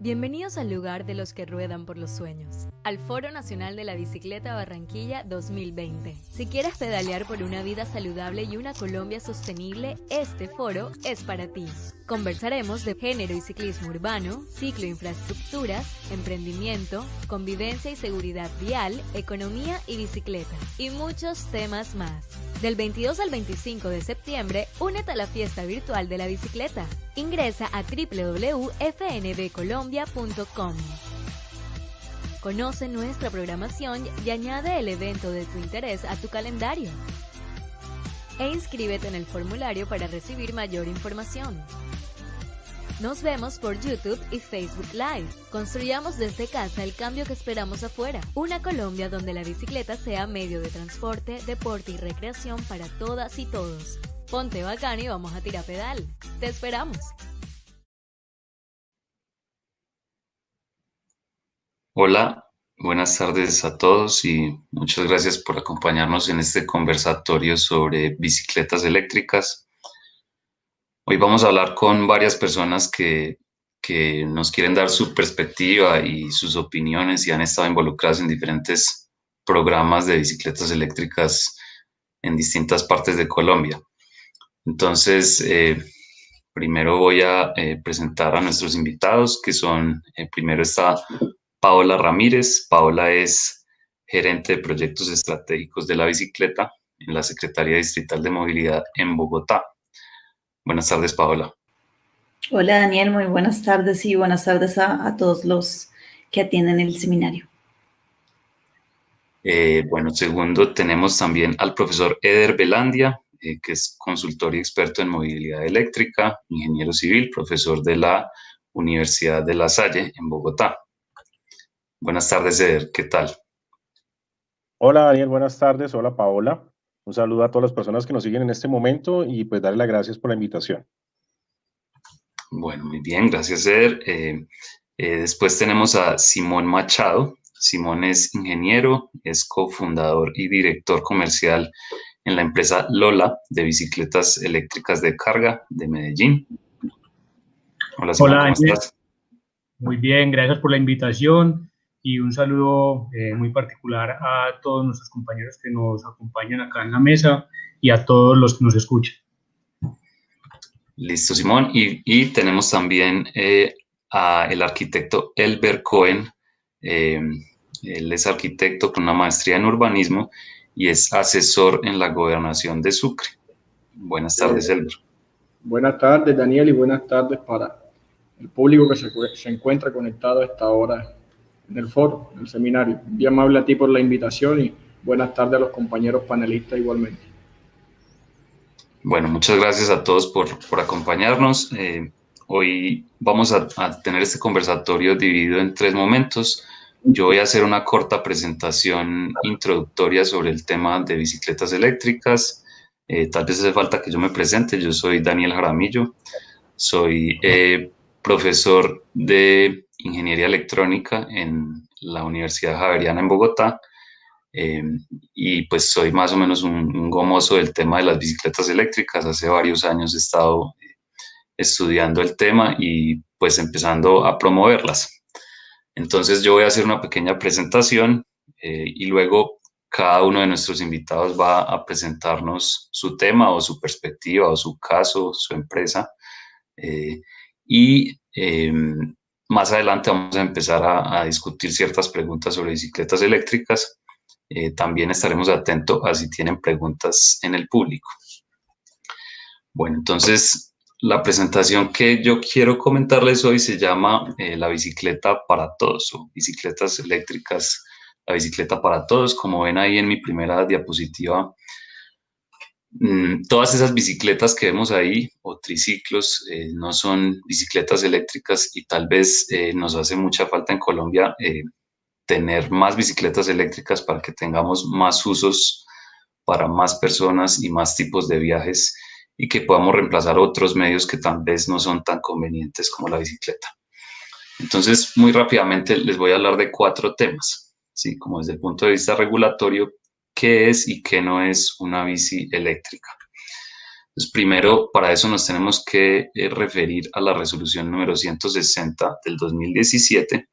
Bienvenidos al lugar de los que ruedan por los sueños, al Foro Nacional de la Bicicleta Barranquilla 2020. Si quieres pedalear por una vida saludable y una Colombia sostenible, este foro es para ti. Conversaremos de género y ciclismo urbano, cicloinfraestructuras, emprendimiento, convivencia y seguridad vial, economía y bicicleta, y muchos temas más. Del 22 al 25 de septiembre, únete a la fiesta virtual de la bicicleta. Ingresa a www.fnbcolombia.com. Conoce nuestra programación y añade el evento de tu interés a tu calendario. E inscríbete en el formulario para recibir mayor información. Nos vemos por YouTube y Facebook Live. Construyamos desde casa el cambio que esperamos afuera. Una Colombia donde la bicicleta sea medio de transporte, deporte y recreación para todas y todos. Ponte bacán y vamos a tirar pedal. ¡Te esperamos! Hola, buenas tardes a todos y muchas gracias por acompañarnos en este conversatorio sobre bicicletas eléctricas. Hoy vamos a hablar con varias personas que nos quieren dar su perspectiva y sus opiniones y han estado involucradas en diferentes programas de bicicletas eléctricas en distintas partes de Colombia. Entonces, primero voy a presentar a nuestros invitados, que son, primero está Paola Ramírez. Paola es gerente de proyectos estratégicos de la bicicleta en la Secretaría Distrital de Movilidad en Bogotá. Buenas tardes, Paola. Hola, Daniel, muy buenas tardes y buenas tardes a todos los que atienden el seminario. Bueno, segundo, tenemos también al profesor Eder Velandia, que es consultor y experto en movilidad eléctrica, ingeniero civil, profesor de la Universidad de La Salle en Bogotá. Buenas tardes, Eder, ¿qué tal? Hola Daniel, buenas tardes. Hola Paola. Un saludo a todas las personas que nos siguen en este momento y pues darle las gracias por la invitación. Bueno, muy bien, gracias, Eder. Después tenemos a Simón Machado. Simón es ingeniero, es cofundador y director comercial en la empresa Lola de bicicletas eléctricas de carga de Medellín. Hola Simón, Hola, ¿cómo Daniel. estás? Muy bien, gracias por la invitación y un saludo muy particular a todos nuestros compañeros que nos acompañan acá en la mesa y a todos los que nos escuchan. Listo, Simón. Y tenemos también al arquitecto Elber Cohen. Él es arquitecto con una maestría en urbanismo y es asesor en la gobernación de Sucre. Buenas tardes, Elber. Buenas tardes, Daniel, y buenas tardes para el público que se encuentra conectado a esta hora en el foro, en el seminario. Muy amable a ti por la invitación y buenas tardes a los compañeros panelistas igualmente. Bueno, muchas gracias a todos por acompañarnos. Hoy vamos a tener este conversatorio dividido en 3 momentos. Yo voy a hacer una corta presentación introductoria sobre el tema de bicicletas eléctricas. Tal vez hace falta que yo me presente. Yo soy Daniel Jaramillo. Soy profesor de Ingeniería Electrónica en la Universidad Javeriana en Bogotá. Y pues soy más o menos un gomoso del tema de las bicicletas eléctricas. Hace varios años he estado estudiando el tema y pues empezando a promoverlas. Entonces yo voy a hacer una pequeña presentación y luego cada uno de nuestros invitados va a presentarnos su tema o su perspectiva o su caso, su empresa. Más adelante vamos a empezar a discutir ciertas preguntas sobre bicicletas eléctricas. También estaremos atentos a si tienen preguntas en el público. Bueno, entonces la presentación que yo quiero comentarles hoy se llama La bicicleta para todos o bicicletas eléctricas, la bicicleta para todos. Como ven ahí en mi primera diapositiva, todas esas bicicletas que vemos ahí o triciclos no son bicicletas eléctricas y tal vez nos hace mucha falta en Colombia tener más bicicletas eléctricas para que tengamos más usos para más personas y más tipos de viajes y que podamos reemplazar otros medios que tal vez no son tan convenientes como la bicicleta. Entonces, muy rápidamente les voy a hablar de 4 temas, ¿sí? Como desde el punto de vista regulatorio, qué es y qué no es una bici eléctrica. Entonces, primero, para eso nos tenemos que referir a la resolución número 160 del 2017.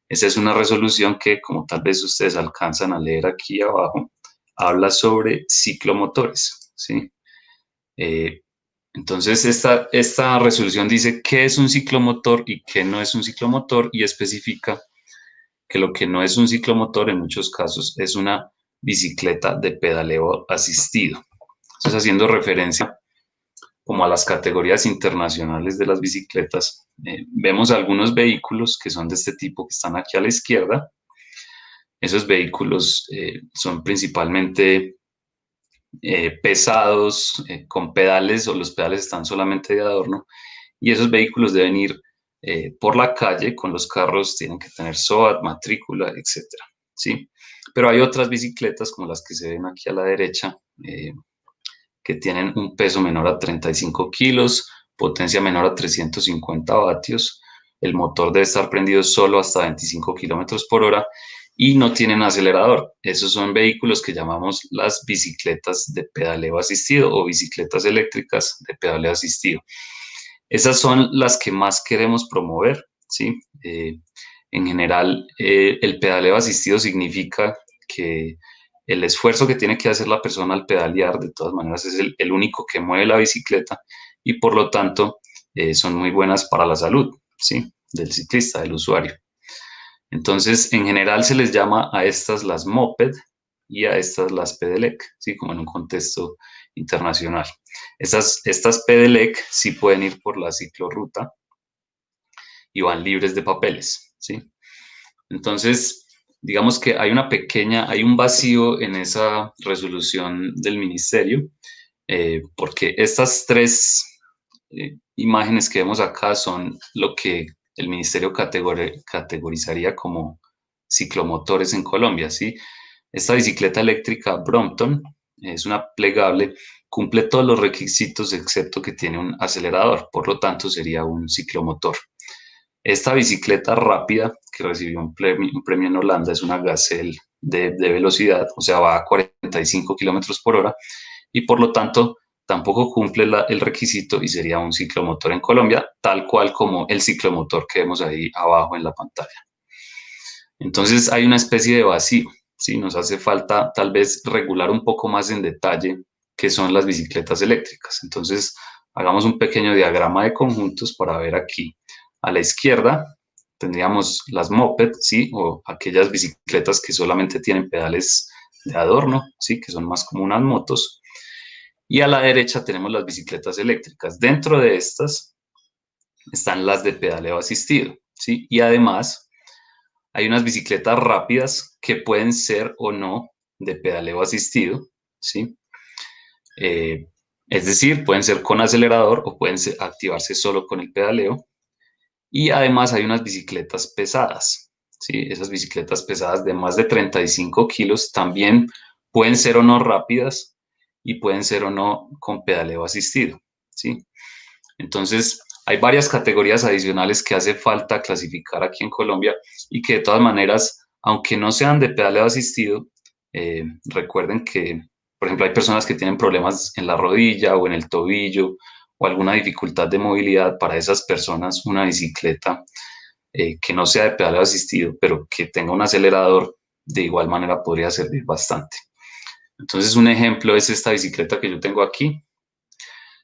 Esa es una resolución que, como tal vez ustedes alcanzan a leer aquí abajo, habla sobre ciclomotores, ¿sí? Entonces, esta resolución dice qué es un ciclomotor y qué no es un ciclomotor, y especifica que lo que no es un ciclomotor en muchos casos es una bicicleta de pedaleo asistido. Entonces, haciendo referencia como a las categorías internacionales de las bicicletas, vemos algunos vehículos que son de este tipo que están aquí a la izquierda. Esos vehículos son principalmente pesados, con pedales, o los pedales están solamente de adorno, y esos vehículos deben ir por la calle. Con los carros tienen que tener SOAT, matrícula, etcétera, ¿sí? Pero hay otras bicicletas, como las que se ven aquí a la derecha, que tienen un peso menor a 35 kilos, potencia menor a 350 vatios, el motor debe estar prendido solo hasta 25 kilómetros por hora y no tienen acelerador. Esos son vehículos que llamamos las bicicletas de pedaleo asistido o bicicletas eléctricas de pedaleo asistido. Esas son las que más queremos promover, ¿sí? En general, el pedaleo asistido significa que el esfuerzo que tiene que hacer la persona al pedalear, de todas maneras, es el único que mueve la bicicleta, y por lo tanto son muy buenas para la salud, ¿sí? Del ciclista, del usuario. Entonces, en general se les llama a estas las moped y a estas las pedelec, ¿sí? Como en un contexto internacional. Estas pedelec sí pueden ir por la ciclorruta y van libres de papeles, ¿sí? Entonces, digamos que hay un vacío en esa resolución del ministerio, porque estas tres imágenes que vemos acá son lo que el ministerio categorizaría como ciclomotores en Colombia, ¿sí? Esta bicicleta eléctrica Brompton es una plegable, cumple todos los requisitos excepto que tiene un acelerador, por lo tanto sería un ciclomotor. Esta bicicleta rápida que recibió un premio en Holanda es una Gazelle de velocidad, o sea, va a 45 kilómetros por hora, y por lo tanto tampoco cumple el requisito y sería un ciclomotor en Colombia, tal cual como el ciclomotor que vemos ahí abajo en la pantalla. Entonces hay una especie de vacío, ¿sí? Nos hace falta tal vez regular un poco más en detalle qué son las bicicletas eléctricas. Entonces hagamos un pequeño diagrama de conjuntos para ver aquí. A la izquierda tendríamos las moped, ¿sí? O aquellas bicicletas que solamente tienen pedales de adorno, ¿sí? Que son más como unas motos. Y a la derecha tenemos las bicicletas eléctricas. Dentro de estas están las de pedaleo asistido, ¿sí? Y además hay unas bicicletas rápidas que pueden ser o no de pedaleo asistido, ¿sí? Es decir, pueden ser con acelerador o pueden activarse solo con el pedaleo. Y además hay unas bicicletas pesadas, ¿sí? Esas bicicletas pesadas de más de 35 kilos también pueden ser o no rápidas y pueden ser o no con pedaleo asistido, ¿sí? Entonces, hay varias categorías adicionales que hace falta clasificar aquí en Colombia y que de todas maneras, aunque no sean de pedaleo asistido, recuerden que, por ejemplo, hay personas que tienen problemas en la rodilla o en el tobillo o alguna dificultad de movilidad. Para esas personas, una bicicleta que no sea de pedaleo asistido, pero que tenga un acelerador, de igual manera podría servir bastante. Entonces, un ejemplo es esta bicicleta que yo tengo aquí.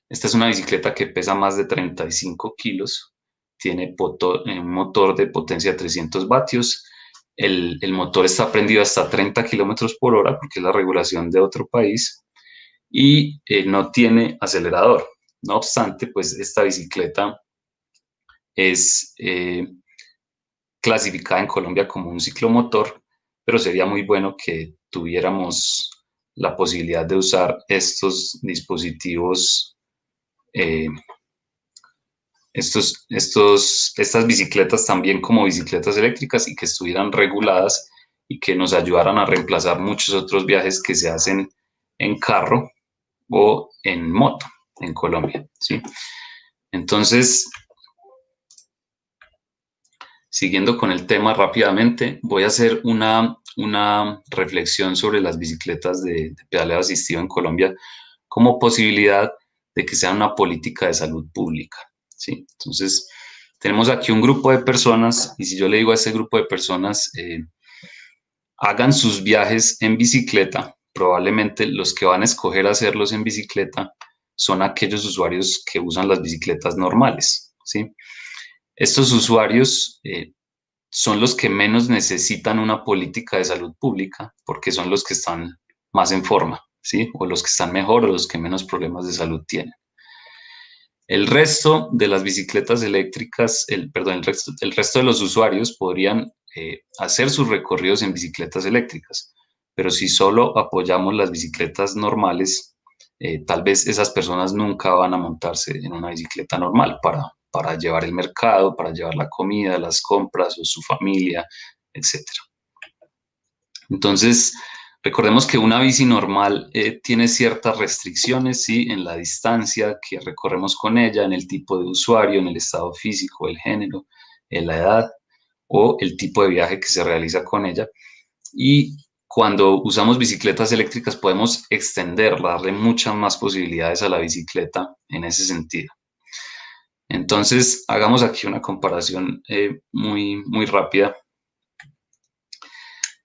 Esta es una bicicleta que pesa más de 35 kilos, tiene un motor de potencia de 300 vatios, el motor está prendido hasta 30 kilómetros por hora, porque es la regulación de otro país, y no tiene acelerador. No obstante, pues esta bicicleta es clasificada en Colombia como un ciclomotor, pero sería muy bueno que tuviéramos la posibilidad de usar estos dispositivos, estas bicicletas también como bicicletas eléctricas, y que estuvieran reguladas y que nos ayudaran a reemplazar muchos otros viajes que se hacen en carro o en moto en Colombia, ¿sí? Entonces, siguiendo con el tema rápidamente, voy a hacer una reflexión sobre las bicicletas de pedaleo asistido en Colombia como posibilidad de que sea una política de salud pública, ¿sí? Entonces, tenemos aquí un grupo de personas, y si yo le digo a este grupo de personas, hagan sus viajes en bicicleta, probablemente los que van a escoger hacerlos en bicicleta son aquellos usuarios que usan las bicicletas normales, ¿sí? Estos usuarios son los que menos necesitan una política de salud pública porque son los que están más en forma, ¿sí? O los que están mejor o los que menos problemas de salud tienen. El resto de las bicicletas eléctricas, el resto de los usuarios podrían hacer sus recorridos en bicicletas eléctricas, pero si solo apoyamos las bicicletas normales, tal vez esas personas nunca van a montarse en una bicicleta normal para llevar el mercado, para llevar la comida, las compras o su familia, etc. Entonces, recordemos que una bici normal tiene ciertas restricciones, ¿sí? En la distancia que recorremos con ella, en el tipo de usuario, en el estado físico, el género, en la edad o el tipo de viaje que se realiza con ella. Y cuando usamos bicicletas eléctricas podemos extenderla, darle muchas más posibilidades a la bicicleta en ese sentido. Entonces, hagamos aquí una comparación muy rápida.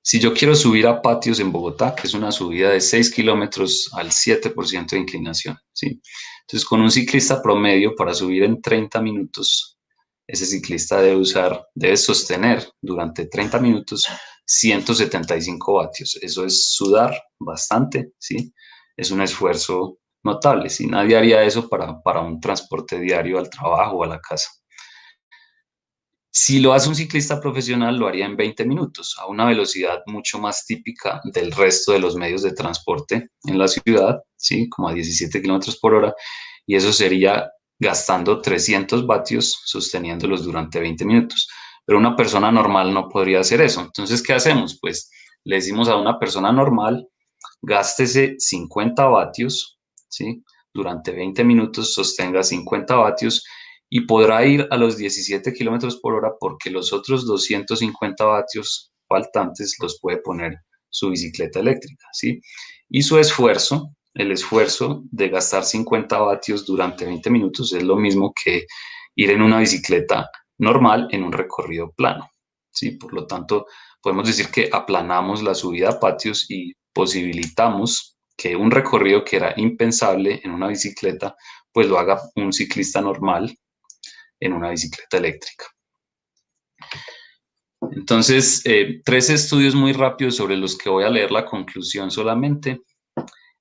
Si yo quiero subir a Patios en Bogotá, que es una subida de 6 kilómetros al 7% de inclinación, ¿sí? Entonces, con un ciclista promedio, para subir en 30 minutos, ese ciclista debe sostener durante 30 minutos 175 vatios. Eso es sudar bastante, ¿sí? Es un esfuerzo notable, ¿sí? Nadie haría eso para un transporte diario al trabajo o a la casa. Si lo hace un ciclista profesional, lo haría en 20 minutos, a una velocidad mucho más típica del resto de los medios de transporte en la ciudad, ¿sí? Como a 17 kilómetros por hora, y eso sería gastando 300 vatios sosteniéndolos durante 20 minutos. Pero una persona normal no podría hacer eso. Entonces, ¿qué hacemos? Pues le decimos a una persona normal, gástese 50 vatios, ¿sí? Durante 20 minutos sostenga 50 vatios y podrá ir a los 17 kilómetros por hora porque los otros 250 vatios faltantes los puede poner su bicicleta eléctrica, ¿sí? Y su esfuerzo, el esfuerzo de gastar 50 vatios durante 20 minutos es lo mismo que ir en una bicicleta normal en un recorrido plano, ¿sí? Por lo tanto, podemos decir que aplanamos la subida a patios y posibilitamos que un recorrido que era impensable en una bicicleta, pues lo haga un ciclista normal en una bicicleta eléctrica. Entonces, 3 estudios muy rápidos sobre los que voy a leer la conclusión solamente.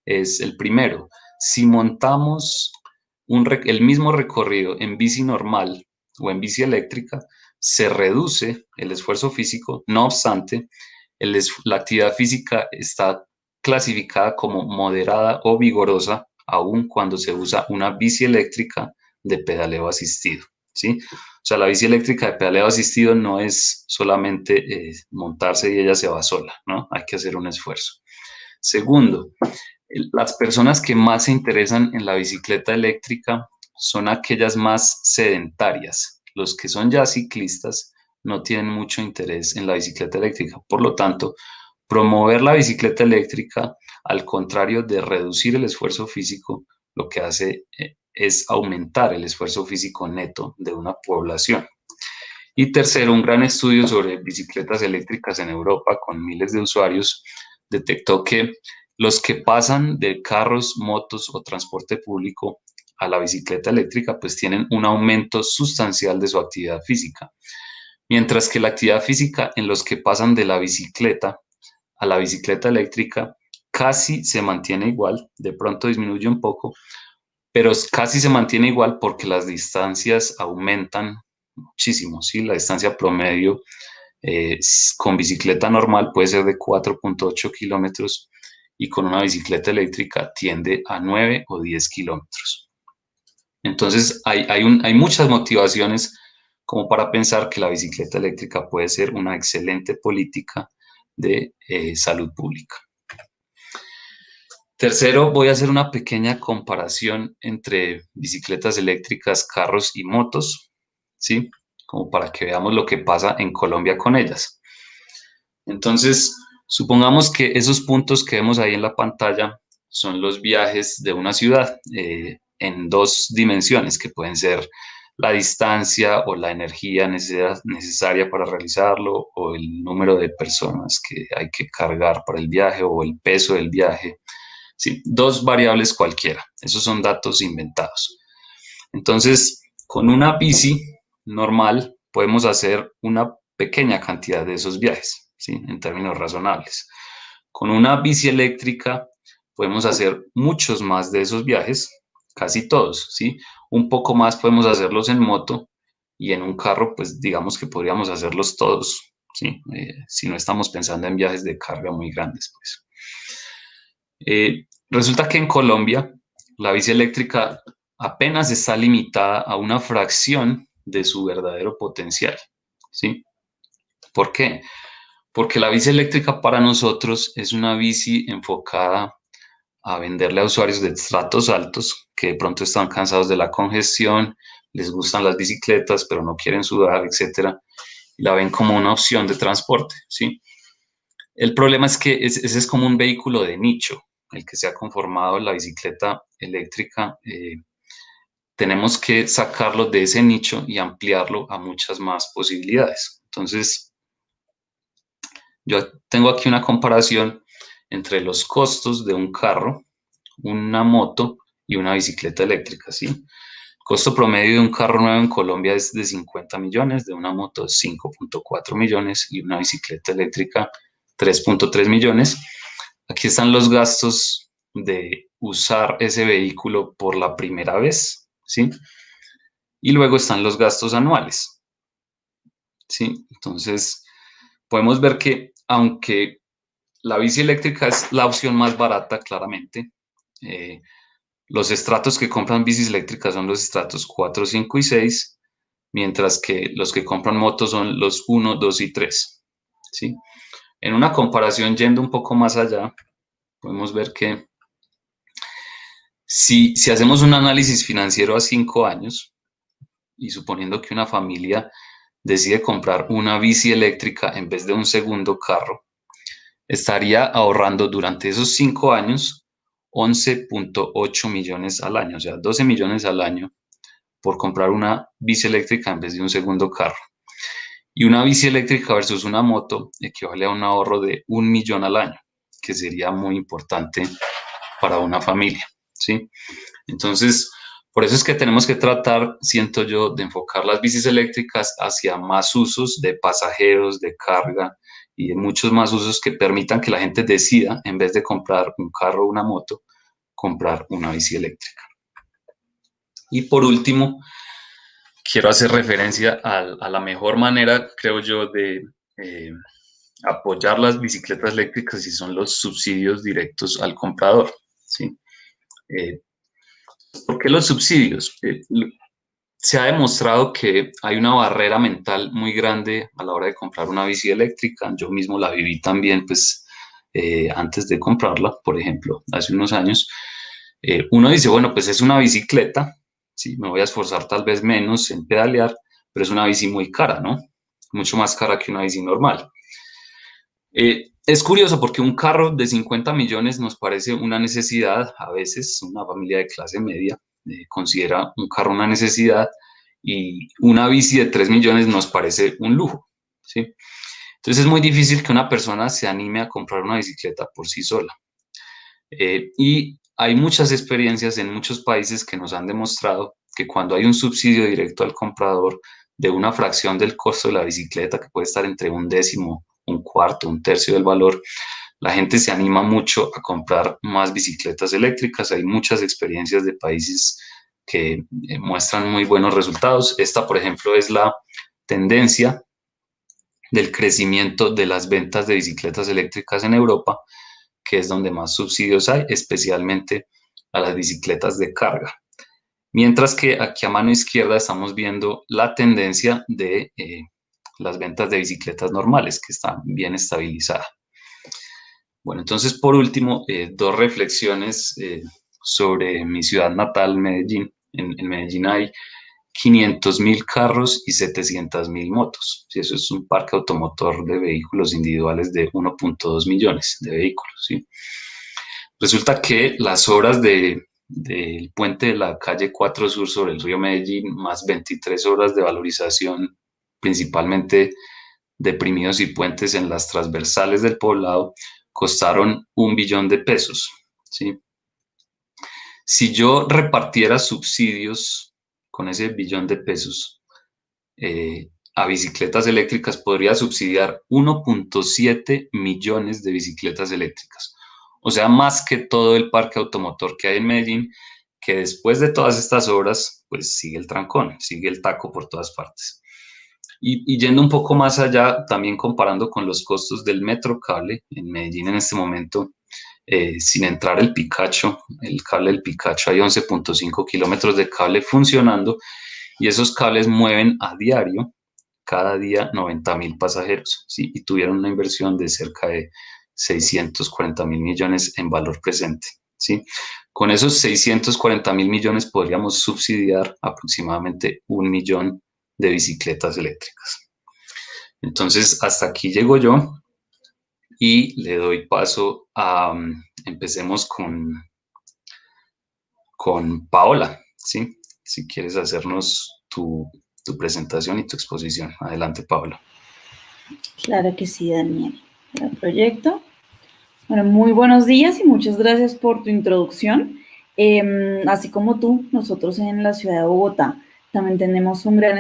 Es el primero: si montamos el mismo recorrido en bici normal o en bici eléctrica, se reduce el esfuerzo físico. No obstante, la actividad física está clasificada como moderada o vigorosa, aun cuando se usa una bici eléctrica de pedaleo asistido, ¿sí? O sea, la bici eléctrica de pedaleo asistido no es solamente montarse y ella se va sola, ¿no? Hay que hacer un esfuerzo. Segundo, las personas que más se interesan en la bicicleta eléctrica son aquellas más sedentarias. Los que son ya ciclistas no tienen mucho interés en la bicicleta eléctrica. Por lo tanto, promover la bicicleta eléctrica, al contrario de reducir el esfuerzo físico, lo que hace es aumentar el esfuerzo físico neto de una población. Y tercero, un gran estudio sobre bicicletas eléctricas en Europa con miles de usuarios detectó que los que pasan de carros, motos o transporte público a la bicicleta eléctrica pues tienen un aumento sustancial de su actividad física, mientras que la actividad física en los que pasan de la bicicleta a la bicicleta eléctrica casi se mantiene igual, de pronto disminuye un poco, pero casi se mantiene igual porque las distancias aumentan muchísimo, ¿sí? La distancia promedio con bicicleta normal puede ser de 4.8 kilómetros y con una bicicleta eléctrica tiende a 9 o 10 kilómetros. Entonces, hay muchas motivaciones como para pensar que la bicicleta eléctrica puede ser una excelente política de salud pública. Tercero, voy a hacer una pequeña comparación entre bicicletas eléctricas, carros y motos, ¿sí? Como para que veamos lo que pasa en Colombia con ellas. Entonces, supongamos que esos puntos que vemos ahí en la pantalla son los viajes de una ciudad. en dos dimensiones, que pueden ser la distancia o la energía necesaria para realizarlo, o el número de personas que hay que cargar para el viaje, o el peso del viaje. Sí, dos variables cualquiera. Esos son datos inventados. Entonces, con una bici normal podemos hacer una pequeña cantidad de esos viajes, ¿sí? En términos razonables. Con una bici eléctrica podemos hacer muchos más de esos viajes, casi todos, ¿sí? Un poco más podemos hacerlos en moto, y en un carro, pues digamos que podríamos hacerlos todos, ¿sí? Si no estamos pensando en viajes de carga muy grandes, pues. Resulta que en Colombia la bici eléctrica apenas está limitada a una fracción de su verdadero potencial, ¿sí? ¿Por qué? Porque la bici eléctrica para nosotros es una bici enfocada a venderle a usuarios de estratos altos que de pronto están cansados de la congestión, les gustan las bicicletas, pero no quieren sudar, etcétera, y la ven como una opción de transporte, ¿sí? El problema es que ese es como un vehículo de nicho, el que se ha conformado la bicicleta eléctrica. Tenemos que sacarlo de ese nicho y ampliarlo a muchas más posibilidades. Entonces, yo tengo aquí una comparación entre los costos de un carro, una moto y una bicicleta eléctrica, ¿sí? El costo promedio de un carro nuevo en Colombia es de 50 millones, de una moto 5.4 millones y una bicicleta eléctrica 3.3 millones. Aquí están los gastos de usar ese vehículo por la primera vez, ¿sí? Y luego están los gastos anuales, ¿sí? Entonces, podemos ver que aunque la bici eléctrica es la opción más barata, claramente, los estratos que compran bicis eléctricas son los estratos 4, 5 y 6, mientras que los que compran motos son los 1, 2 y 3, ¿sí? En una comparación yendo un poco más allá, podemos ver que si hacemos un análisis financiero a 5 años, y suponiendo que una familia decide comprar una bici eléctrica en vez de un segundo carro, estaría ahorrando durante esos 5 años 11.8 millones al año, o sea, 12 millones al año por comprar una bici eléctrica en vez de un segundo carro. Y una bici eléctrica versus una moto equivale a un ahorro de 1 millón al año, que sería muy importante para una familia, ¿sí? Entonces, por eso es que tenemos que tratar, siento yo, de enfocar las bicis eléctricas hacia más usos de pasajeros, de carga y de muchos más usos que permitan que la gente decida, en vez de comprar un carro o una moto, comprar una bici eléctrica. Y por último, quiero hacer referencia a la mejor manera, creo yo, de apoyar las bicicletas eléctricas, y son los subsidios directos al comprador, ¿sí? ¿Por qué los subsidios? Se ha demostrado que hay una barrera mental muy grande a la hora de comprar una bici eléctrica. Yo mismo la viví también, pues, antes de comprarla, por ejemplo, hace unos años. Uno dice, bueno, pues es una bicicleta, ¿sí? Me voy a esforzar tal vez menos en pedalear, pero es una bici muy cara, ¿no? Mucho más cara que una bici normal. Es curioso porque un carro de 50 millones nos parece una necesidad. A veces una familia de clase media considera un carro una necesidad, y una bici de 3 millones nos parece un lujo, ¿sí? Entonces es muy difícil que una persona se anime a comprar una bicicleta por sí sola. Y hay muchas experiencias en muchos países que nos han demostrado que cuando hay un subsidio directo al comprador de una fracción del costo de la bicicleta, que puede estar entre un décimo, un cuarto, un tercio del valor, la gente se anima mucho a comprar más bicicletas eléctricas. Hay muchas experiencias de países que muestran muy buenos resultados. Esta, por ejemplo, es la tendencia del crecimiento de las ventas de bicicletas eléctricas en Europa, que es donde más subsidios hay, especialmente a las bicicletas de carga. Mientras que aquí a mano izquierda estamos viendo la tendencia de las ventas de bicicletas normales, que está bien estabilizada. Bueno, entonces, por último, dos reflexiones sobre mi ciudad natal, Medellín. En Medellín hay 500.000 carros y 700.000 motos. ¿Sí? Eso es un parque automotor de vehículos individuales de 1.2 millones de vehículos, ¿sí? Resulta que las horas de del puente de la calle 4 Sur sobre el río Medellín, más 23 horas de valorización, principalmente deprimidos y puentes en las transversales del poblado, costaron 1 billón de pesos, ¿sí? Si yo repartiera subsidios con ese billón de pesos a bicicletas eléctricas, podría subsidiar 1.7 millones de bicicletas eléctricas. O sea, más que todo el parque automotor que hay en Medellín, que después de todas estas obras, pues sigue el trancón, sigue el taco por todas partes. Y yendo un poco más allá, también comparando con los costos del metro cable, en Medellín en este momento, sin entrar el cable del Picacho, hay 11.5 kilómetros de cable funcionando y esos cables mueven a diario, cada día, 90.000 pasajeros, ¿sí? Y tuvieron una inversión de cerca de 640.000 millones en valor presente, ¿sí? Con esos 640.000 millones podríamos subsidiar aproximadamente 1 millón de bicicletas eléctricas. Entonces, hasta aquí llego yo y le doy paso a, empecemos con Paola, ¿sí? Si quieres hacernos tu presentación y tu exposición. Adelante, Paola. Claro que sí, Daniel. El proyecto. Bueno, muy buenos días y muchas gracias por tu introducción. Así como tú, nosotros en la ciudad de Bogotá también tenemos un gran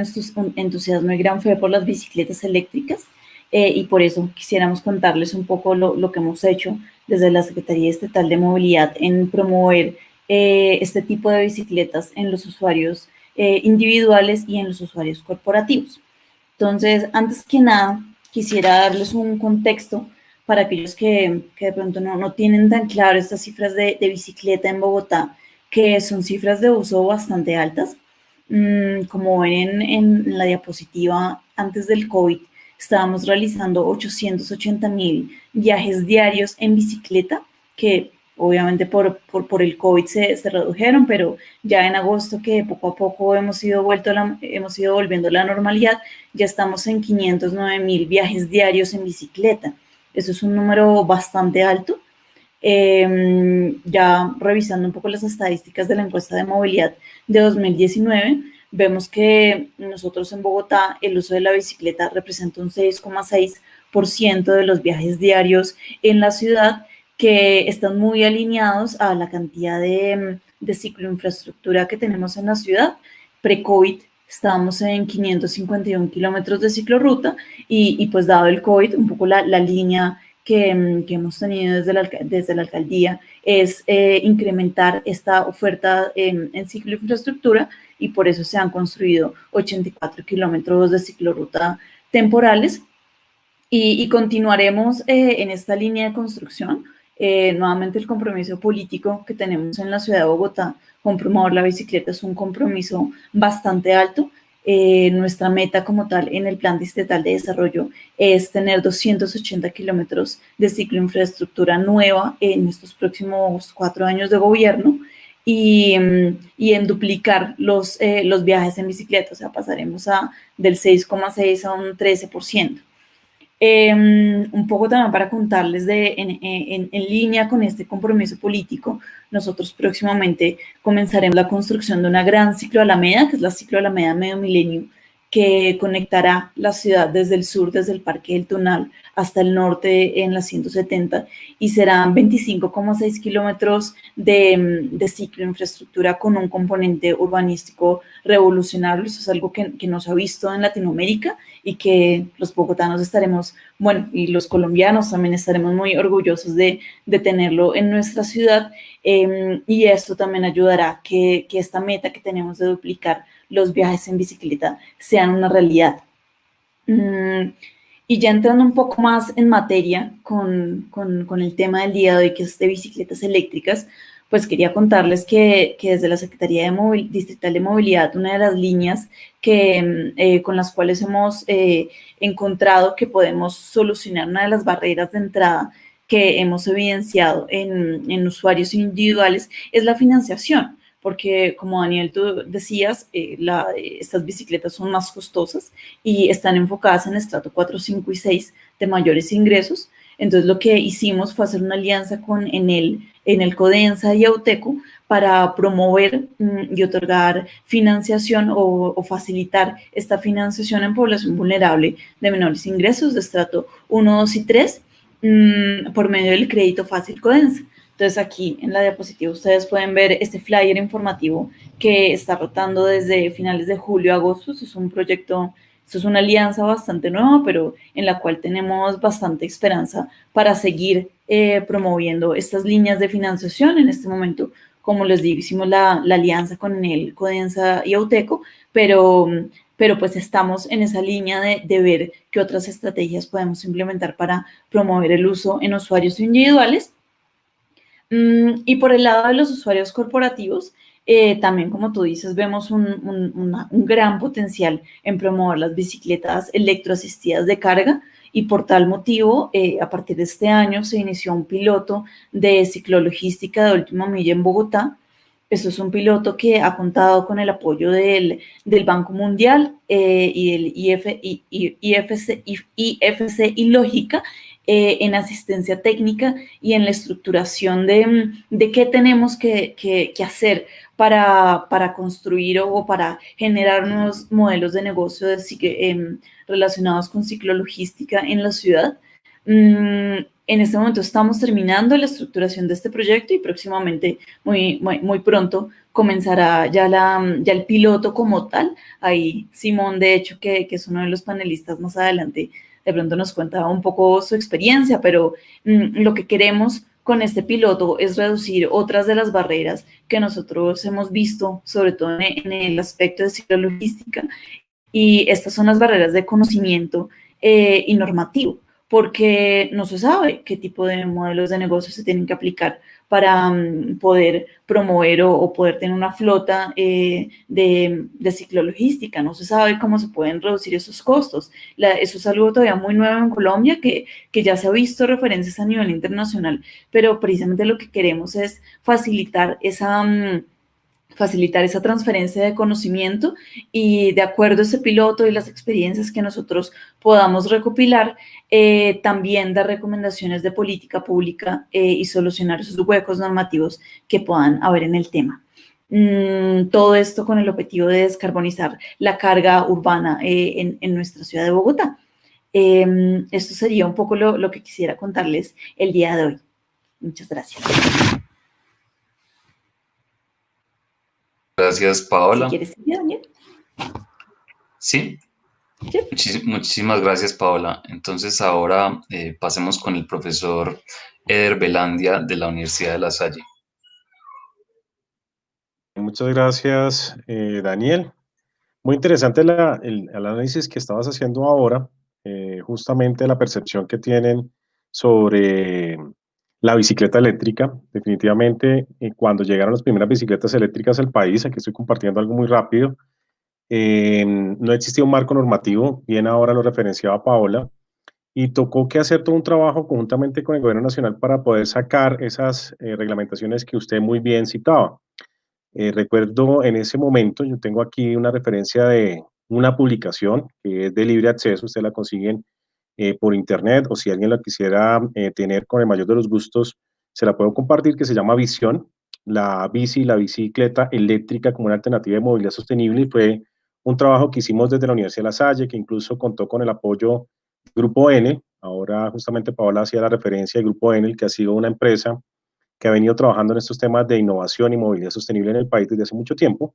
entusiasmo y gran fe por las bicicletas eléctricas y por eso quisiéramos contarles un poco lo que hemos hecho desde la Secretaría Estatal de Movilidad en promover este tipo de bicicletas en los usuarios individuales y en los usuarios corporativos. Entonces, antes que nada, quisiera darles un contexto para aquellos que de pronto no tienen tan claro estas cifras de bicicleta en Bogotá, que son cifras de uso bastante altas. Como ven en la diapositiva, antes del COVID estábamos realizando 880.000 viajes diarios en bicicleta, que obviamente por el COVID se redujeron, pero ya en agosto, que poco a poco hemos ido volviendo a la normalidad, ya estamos en 509.000 viajes diarios en bicicleta. Eso es un número bastante alto. Ya revisando un poco las estadísticas de la encuesta de movilidad de 2019, vemos que nosotros en Bogotá el uso de la bicicleta representa un 6,6% de los viajes diarios en la ciudad, que están muy alineados a la cantidad de cicloinfraestructura que tenemos en la ciudad. Pre-COVID estábamos en 551 kilómetros de ciclorruta y pues dado el COVID, un poco la línea que hemos tenido desde la alcaldía es incrementar esta oferta en cicloinfraestructura y por eso se han construido 84 kilómetros de ciclorruta temporales y continuaremos en esta línea de construcción. Nuevamente el compromiso político que tenemos en la ciudad de Bogotá con promover la bicicleta es un compromiso bastante alto. Nuestra meta como tal en el Plan Distrital de Desarrollo es tener 280 kilómetros de cicloinfraestructura nueva en estos próximos 4 años de gobierno y en duplicar los viajes en bicicleta, o sea, pasaremos del 6,6 a un 13%. Un poco también para contarles en línea con este compromiso político, nosotros próximamente comenzaremos la construcción de una gran cicloalameda, que es la cicloalameda Medio Milenio, que conectará la ciudad desde el sur, desde el Parque del Tunal, hasta el norte en la 170, y serán 25,6 kilómetros de cicloinfraestructura con un componente urbanístico revolucionario. Eso es algo que no se ha visto en Latinoamérica y que los bogotanos estaremos, bueno, y los colombianos también estaremos muy orgullosos de tenerlo en nuestra ciudad, y esto también ayudará a que esta meta que tenemos de duplicar los viajes en bicicleta sean una realidad. Y ya entrando un poco más en materia con el tema del día de hoy, que es de bicicletas eléctricas, pues quería contarles que desde la Secretaría Distrital de Movilidad, una de las líneas con las cuales hemos encontrado que podemos solucionar una de las barreras de entrada que hemos evidenciado en usuarios individuales es la financiación, porque como Daniel, tú decías, estas bicicletas son más costosas y están enfocadas en estrato 4, 5 y 6 de mayores ingresos. Entonces lo que hicimos fue hacer una alianza con Enel Codensa y Auteco para promover y otorgar financiación o facilitar esta financiación en población vulnerable de menores ingresos de estrato 1, 2 y 3 por medio del crédito fácil Codensa. Entonces aquí en la diapositiva ustedes pueden ver este flyer informativo que está rotando desde finales de julio a agosto. Esto es un proyecto, esto es una alianza bastante nueva, pero en la cual tenemos bastante esperanza para seguir promoviendo estas líneas de financiación. En este momento, como les digo, hicimos la alianza con Enel, Codensa y Auteco, pero pues estamos en esa línea de ver qué otras estrategias podemos implementar para promover el uso en usuarios individuales. Y por el lado de los usuarios corporativos, también, como tú dices, vemos un gran potencial en promover las bicicletas electroasistidas de carga y por tal motivo, a partir de este año se inició un piloto de ciclologística de última milla en Bogotá. Esto es un piloto que ha contado con el apoyo del Banco Mundial y del IFC y Lógica, en asistencia técnica y en la estructuración de qué tenemos que hacer para construir o para generar nuevos modelos de negocio relacionados con ciclologística en la ciudad. En este momento estamos terminando la estructuración de este proyecto y próximamente, muy pronto, comenzará ya el piloto como tal. Ahí Simón, de hecho, que es uno de los panelistas más adelante, de pronto nos cuenta un poco su experiencia, pero lo que queremos con este piloto es reducir otras de las barreras que nosotros hemos visto, sobre todo en el aspecto de ciclologística, y estas son las barreras de conocimiento y normativo, porque no se sabe qué tipo de modelos de negocio se tienen que aplicar para poder promover o poder tener una flota de ciclologística. No se sabe cómo se pueden reducir esos costos. Eso es algo todavía muy nuevo en Colombia, que ya se ha visto referencias a nivel internacional, pero precisamente lo que queremos es facilitar esa transferencia de conocimiento y, de acuerdo a ese piloto y las experiencias que nosotros podamos recopilar, también dar recomendaciones de política pública y solucionar esos huecos normativos que puedan haber en el tema. Todo esto con el objetivo de descarbonizar la carga urbana en nuestra ciudad de Bogotá. Esto sería un poco lo que quisiera contarles el día de hoy. Muchas gracias. Gracias, Paola. Si quieres, Daniel. Sí. Sí. Muchísimas gracias, Paola. Entonces ahora pasemos con el profesor Eder Velandia de la Universidad de La Salle. Muchas gracias, Daniel. Muy interesante el análisis que estabas haciendo ahora, justamente la percepción que tienen sobre la bicicleta eléctrica. Definitivamente, cuando llegaron las primeras bicicletas eléctricas al país, aquí estoy compartiendo algo muy rápido, no existía un marco normativo, bien ahora lo referenciaba Paola, y tocó que hacer todo un trabajo conjuntamente con el Gobierno Nacional para poder sacar esas reglamentaciones que usted muy bien citaba. Recuerdo en ese momento, yo tengo aquí una referencia de una publicación que es de libre acceso, ustedes la consiguen por internet, o si alguien la quisiera tener con el mayor de los gustos, se la puedo compartir, que se llama Visión, la bicicleta eléctrica como una alternativa de movilidad sostenible, y fue un trabajo que hicimos desde la Universidad de La Salle, que incluso contó con el apoyo del Grupo N. Ahora justamente Paola hacía la referencia del Grupo N, que ha sido una empresa que ha venido trabajando en estos temas de innovación y movilidad sostenible en el país desde hace mucho tiempo.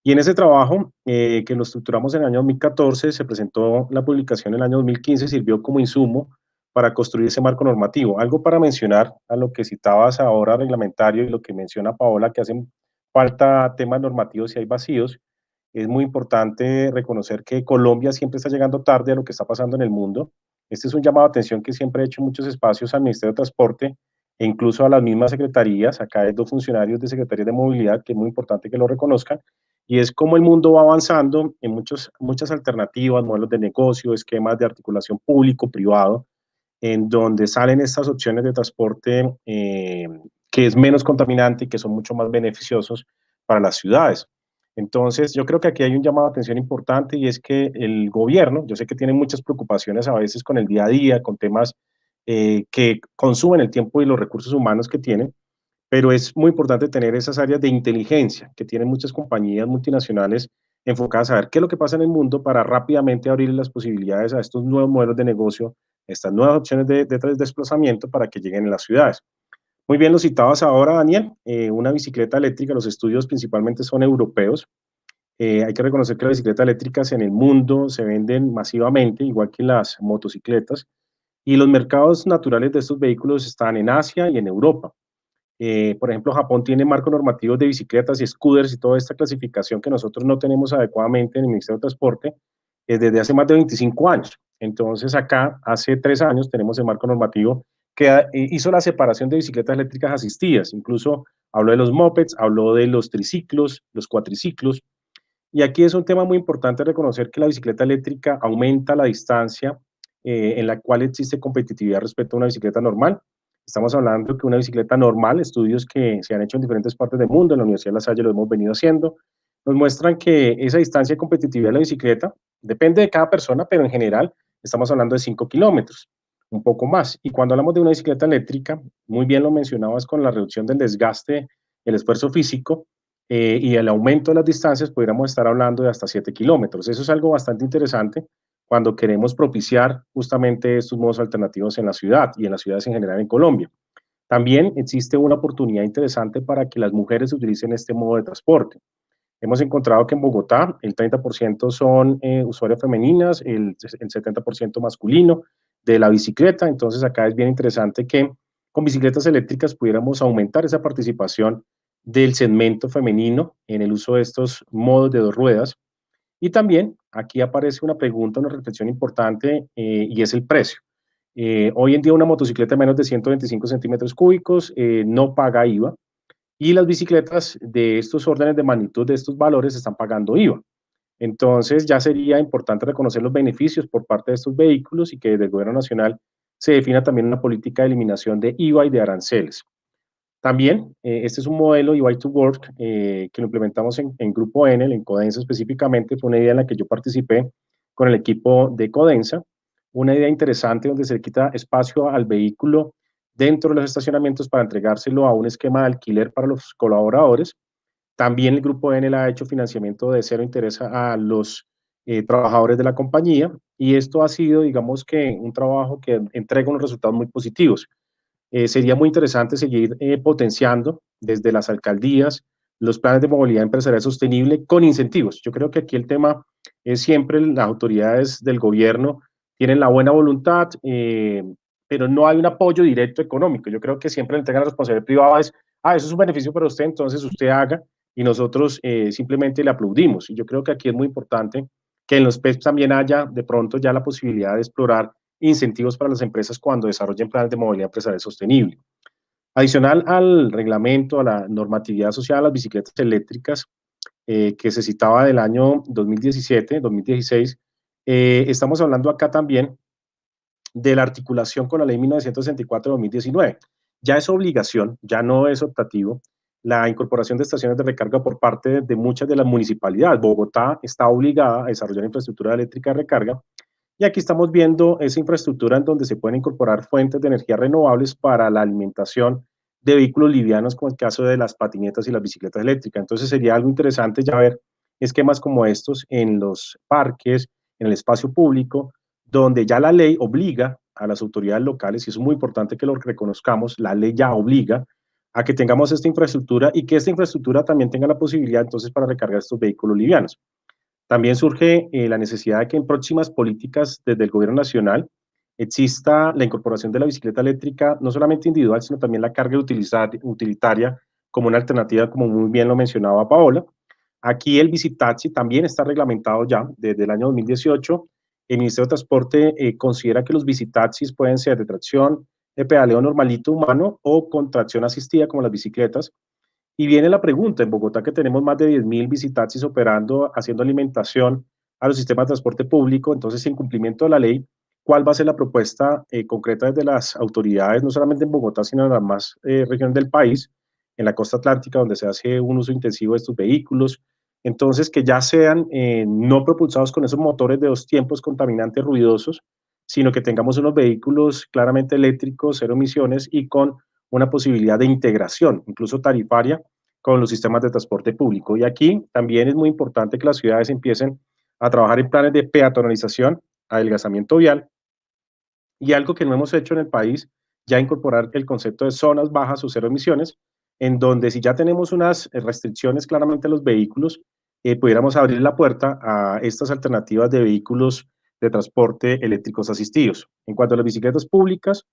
Y en ese trabajo, que lo estructuramos en el año 2014, se presentó la publicación en el año 2015, sirvió como insumo para construir ese marco normativo. Algo para mencionar a lo que citabas ahora reglamentario y lo que menciona Paola, que hacen falta temas normativos y hay vacíos. Es muy importante reconocer que Colombia siempre está llegando tarde a lo que está pasando en el mundo. Este es un llamado de atención que siempre he hecho en muchos espacios al Ministerio de Transporte e incluso a las mismas secretarías. Acá hay dos funcionarios de Secretaría de Movilidad, que es muy importante que lo reconozcan, y es cómo el mundo va avanzando en muchas alternativas, modelos de negocio, esquemas de articulación público-privado, en donde salen estas opciones de transporte que es menos contaminante y que son mucho más beneficiosos para las ciudades. Entonces, yo creo que aquí hay un llamado de atención importante, y es que el gobierno, yo sé que tiene muchas preocupaciones a veces con el día a día, con temas que consumen el tiempo y los recursos humanos que tienen, pero es muy importante tener esas áreas de inteligencia que tienen muchas compañías multinacionales enfocadas a ver qué es lo que pasa en el mundo para rápidamente abrir las posibilidades a estos nuevos modelos de negocio, estas nuevas opciones de desplazamiento para que lleguen a las ciudades. Muy bien, lo citabas ahora, Daniel, una bicicleta eléctrica, los estudios principalmente son europeos. Hay que reconocer que las bicicletas eléctricas en el mundo se venden masivamente, igual que las motocicletas, y los mercados naturales de estos vehículos están en Asia y en Europa. Por ejemplo, Japón tiene marcos normativos de bicicletas y scooters y toda esta clasificación que nosotros no tenemos adecuadamente en el Ministerio de Transporte desde hace más de 25 años. Entonces, acá, hace 3 años, tenemos el marco normativo que hizo la separación de bicicletas eléctricas asistidas. Incluso habló de los mopeds, habló de los triciclos, los cuatriciclos. Y aquí es un tema muy importante reconocer que la bicicleta eléctrica aumenta la distancia en la cual existe competitividad respecto a una bicicleta normal. Estamos hablando que una bicicleta normal, estudios que se han hecho en diferentes partes del mundo, en la Universidad de La Salle lo hemos venido haciendo, nos muestran que esa distancia de competitividad de la bicicleta depende de cada persona, pero en general estamos hablando de 5 kilómetros, un poco más. Y cuando hablamos de una bicicleta eléctrica, muy bien lo mencionabas con la reducción del desgaste, el esfuerzo físico, y el aumento de las distancias, podríamos estar hablando de hasta 7 kilómetros. Eso es algo bastante interesante cuando queremos propiciar justamente estos modos alternativos en la ciudad y en las ciudades en general en Colombia. También existe una oportunidad interesante para que las mujeres utilicen este modo de transporte. Hemos encontrado que en Bogotá el 30% son usuarias femeninas, el 70% masculino de la bicicleta. Entonces acá es bien interesante que con bicicletas eléctricas pudiéramos aumentar esa participación del segmento femenino en el uso de estos modos de 2 ruedas. Y también aquí aparece una pregunta, una reflexión importante y es el precio. Hoy en día una motocicleta de menos de 125 centímetros cúbicos no paga IVA y las bicicletas de estos órdenes de magnitud, de estos valores, están pagando IVA. Entonces ya sería importante reconocer los beneficios por parte de estos vehículos y que desde el gobierno nacional se defina también una política de eliminación de IVA y de aranceles. También, este es un modelo UI to Work que lo implementamos en Grupo Enel, en Codensa específicamente. Fue una idea en la que yo participé con el equipo de Codensa. Una idea interesante donde se le quita espacio al vehículo dentro de los estacionamientos para entregárselo a un esquema de alquiler para los colaboradores. También el Grupo Enel ha hecho financiamiento de cero interés a los trabajadores de la compañía y esto ha sido, digamos que, un trabajo que entrega unos resultados muy positivos. Sería muy interesante seguir potenciando desde las alcaldías los planes de movilidad empresarial sostenible con incentivos. Yo creo que aquí el tema es siempre las autoridades del gobierno tienen la buena voluntad, pero no hay un apoyo directo económico. Yo creo que siempre le entregan la responsabilidad privada es, eso es un beneficio para usted, entonces usted haga y nosotros simplemente le aplaudimos. Y yo creo que aquí es muy importante que en los PEPs también haya de pronto ya la posibilidad de explorar incentivos para las empresas cuando desarrollen planes de movilidad empresarial sostenible. Adicional al reglamento, a la normatividad asociada a las bicicletas eléctricas, que se citaba del año 2017, 2016, estamos hablando acá también de la articulación con la ley 1964 de 2019. Ya es obligación, ya no es optativo, la incorporación de estaciones de recarga por parte de muchas de las municipalidades. Bogotá está obligada a desarrollar infraestructura eléctrica de recarga. Y aquí estamos viendo esa infraestructura en donde se pueden incorporar fuentes de energía renovables para la alimentación de vehículos livianos, como el caso de las patinetas y las bicicletas eléctricas. Entonces sería algo interesante ya ver esquemas como estos en los parques, en el espacio público, donde ya la ley obliga a las autoridades locales, y eso es muy importante que lo reconozcamos, la ley ya obliga a que tengamos esta infraestructura y que esta infraestructura también tenga la posibilidad entonces para recargar estos vehículos livianos. También surge la necesidad de que en próximas políticas desde el gobierno nacional exista la incorporación de la bicicleta eléctrica, no solamente individual, sino también la carga utilitaria como una alternativa, como muy bien lo mencionaba Paola. Aquí el bicitaxi también está reglamentado ya desde el año 2018. El Ministerio de Transporte considera que los bicitaxis pueden ser de tracción, de pedaleo normalito humano o con tracción asistida como las bicicletas. Y viene la pregunta, en Bogotá que tenemos más de 10.000 bicitaxis operando, haciendo alimentación a los sistemas de transporte público, entonces en cumplimiento de la ley, ¿cuál va a ser la propuesta concreta desde las autoridades, no solamente en Bogotá, sino en las más regiones del país, en la costa atlántica, donde se hace un uso intensivo de estos vehículos? Entonces, que ya sean no propulsados con esos motores de 2 tiempos contaminantes ruidosos, sino que tengamos unos vehículos claramente eléctricos, cero emisiones y con una posibilidad de integración, incluso tarifaria, con los sistemas de transporte público. Y aquí también es muy importante que las ciudades empiecen a trabajar en planes de peatonalización, adelgazamiento vial, y algo que no hemos hecho en el país, ya incorporar el concepto de zonas bajas o cero emisiones, en donde si ya tenemos unas restricciones claramente a los vehículos, pudiéramos abrir la puerta a estas alternativas de vehículos de transporte eléctricos asistidos. En cuanto a las bicicletas públicas,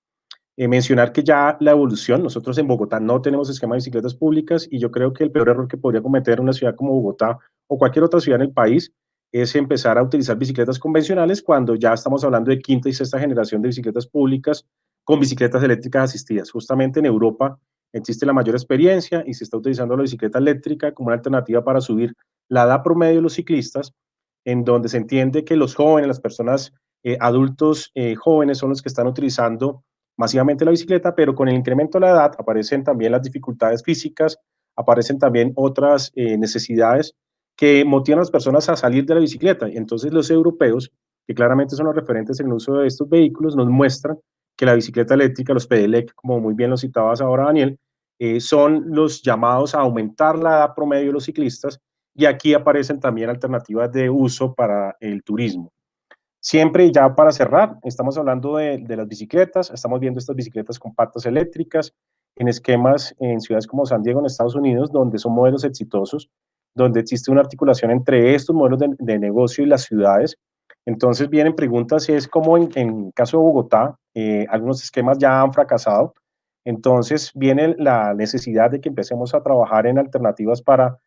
mencionar que ya la evolución, nosotros en Bogotá no tenemos esquema de bicicletas públicas y yo creo que el peor error que podría cometer una ciudad como Bogotá o cualquier otra ciudad en el país es empezar a utilizar bicicletas convencionales cuando ya estamos hablando de quinta y sexta generación de bicicletas públicas con bicicletas eléctricas asistidas. Justamente en Europa existe la mayor experiencia y se está utilizando la bicicleta eléctrica como una alternativa para subir la edad promedio de los ciclistas, en donde se entiende que los jóvenes, las personas adultos jóvenes son los que están utilizando masivamente la bicicleta, pero con el incremento de la edad aparecen también las dificultades físicas, aparecen también otras necesidades que motivan a las personas a salir de la bicicleta. Y entonces los europeos, que claramente son los referentes en el uso de estos vehículos, nos muestran que la bicicleta eléctrica, los pedelec, como muy bien lo citabas ahora, Daniel, son los llamados a aumentar la edad promedio de los ciclistas, y aquí aparecen también alternativas de uso para el turismo. Siempre, ya para cerrar, estamos hablando de las bicicletas, estamos viendo estas bicicletas compactas eléctricas en esquemas en ciudades como San Diego, en Estados Unidos, donde son modelos exitosos, donde existe una articulación entre estos modelos de negocio y las ciudades. Entonces vienen preguntas, es como en caso de Bogotá, algunos esquemas ya han fracasado, entonces viene la necesidad de que empecemos a trabajar en alternativas para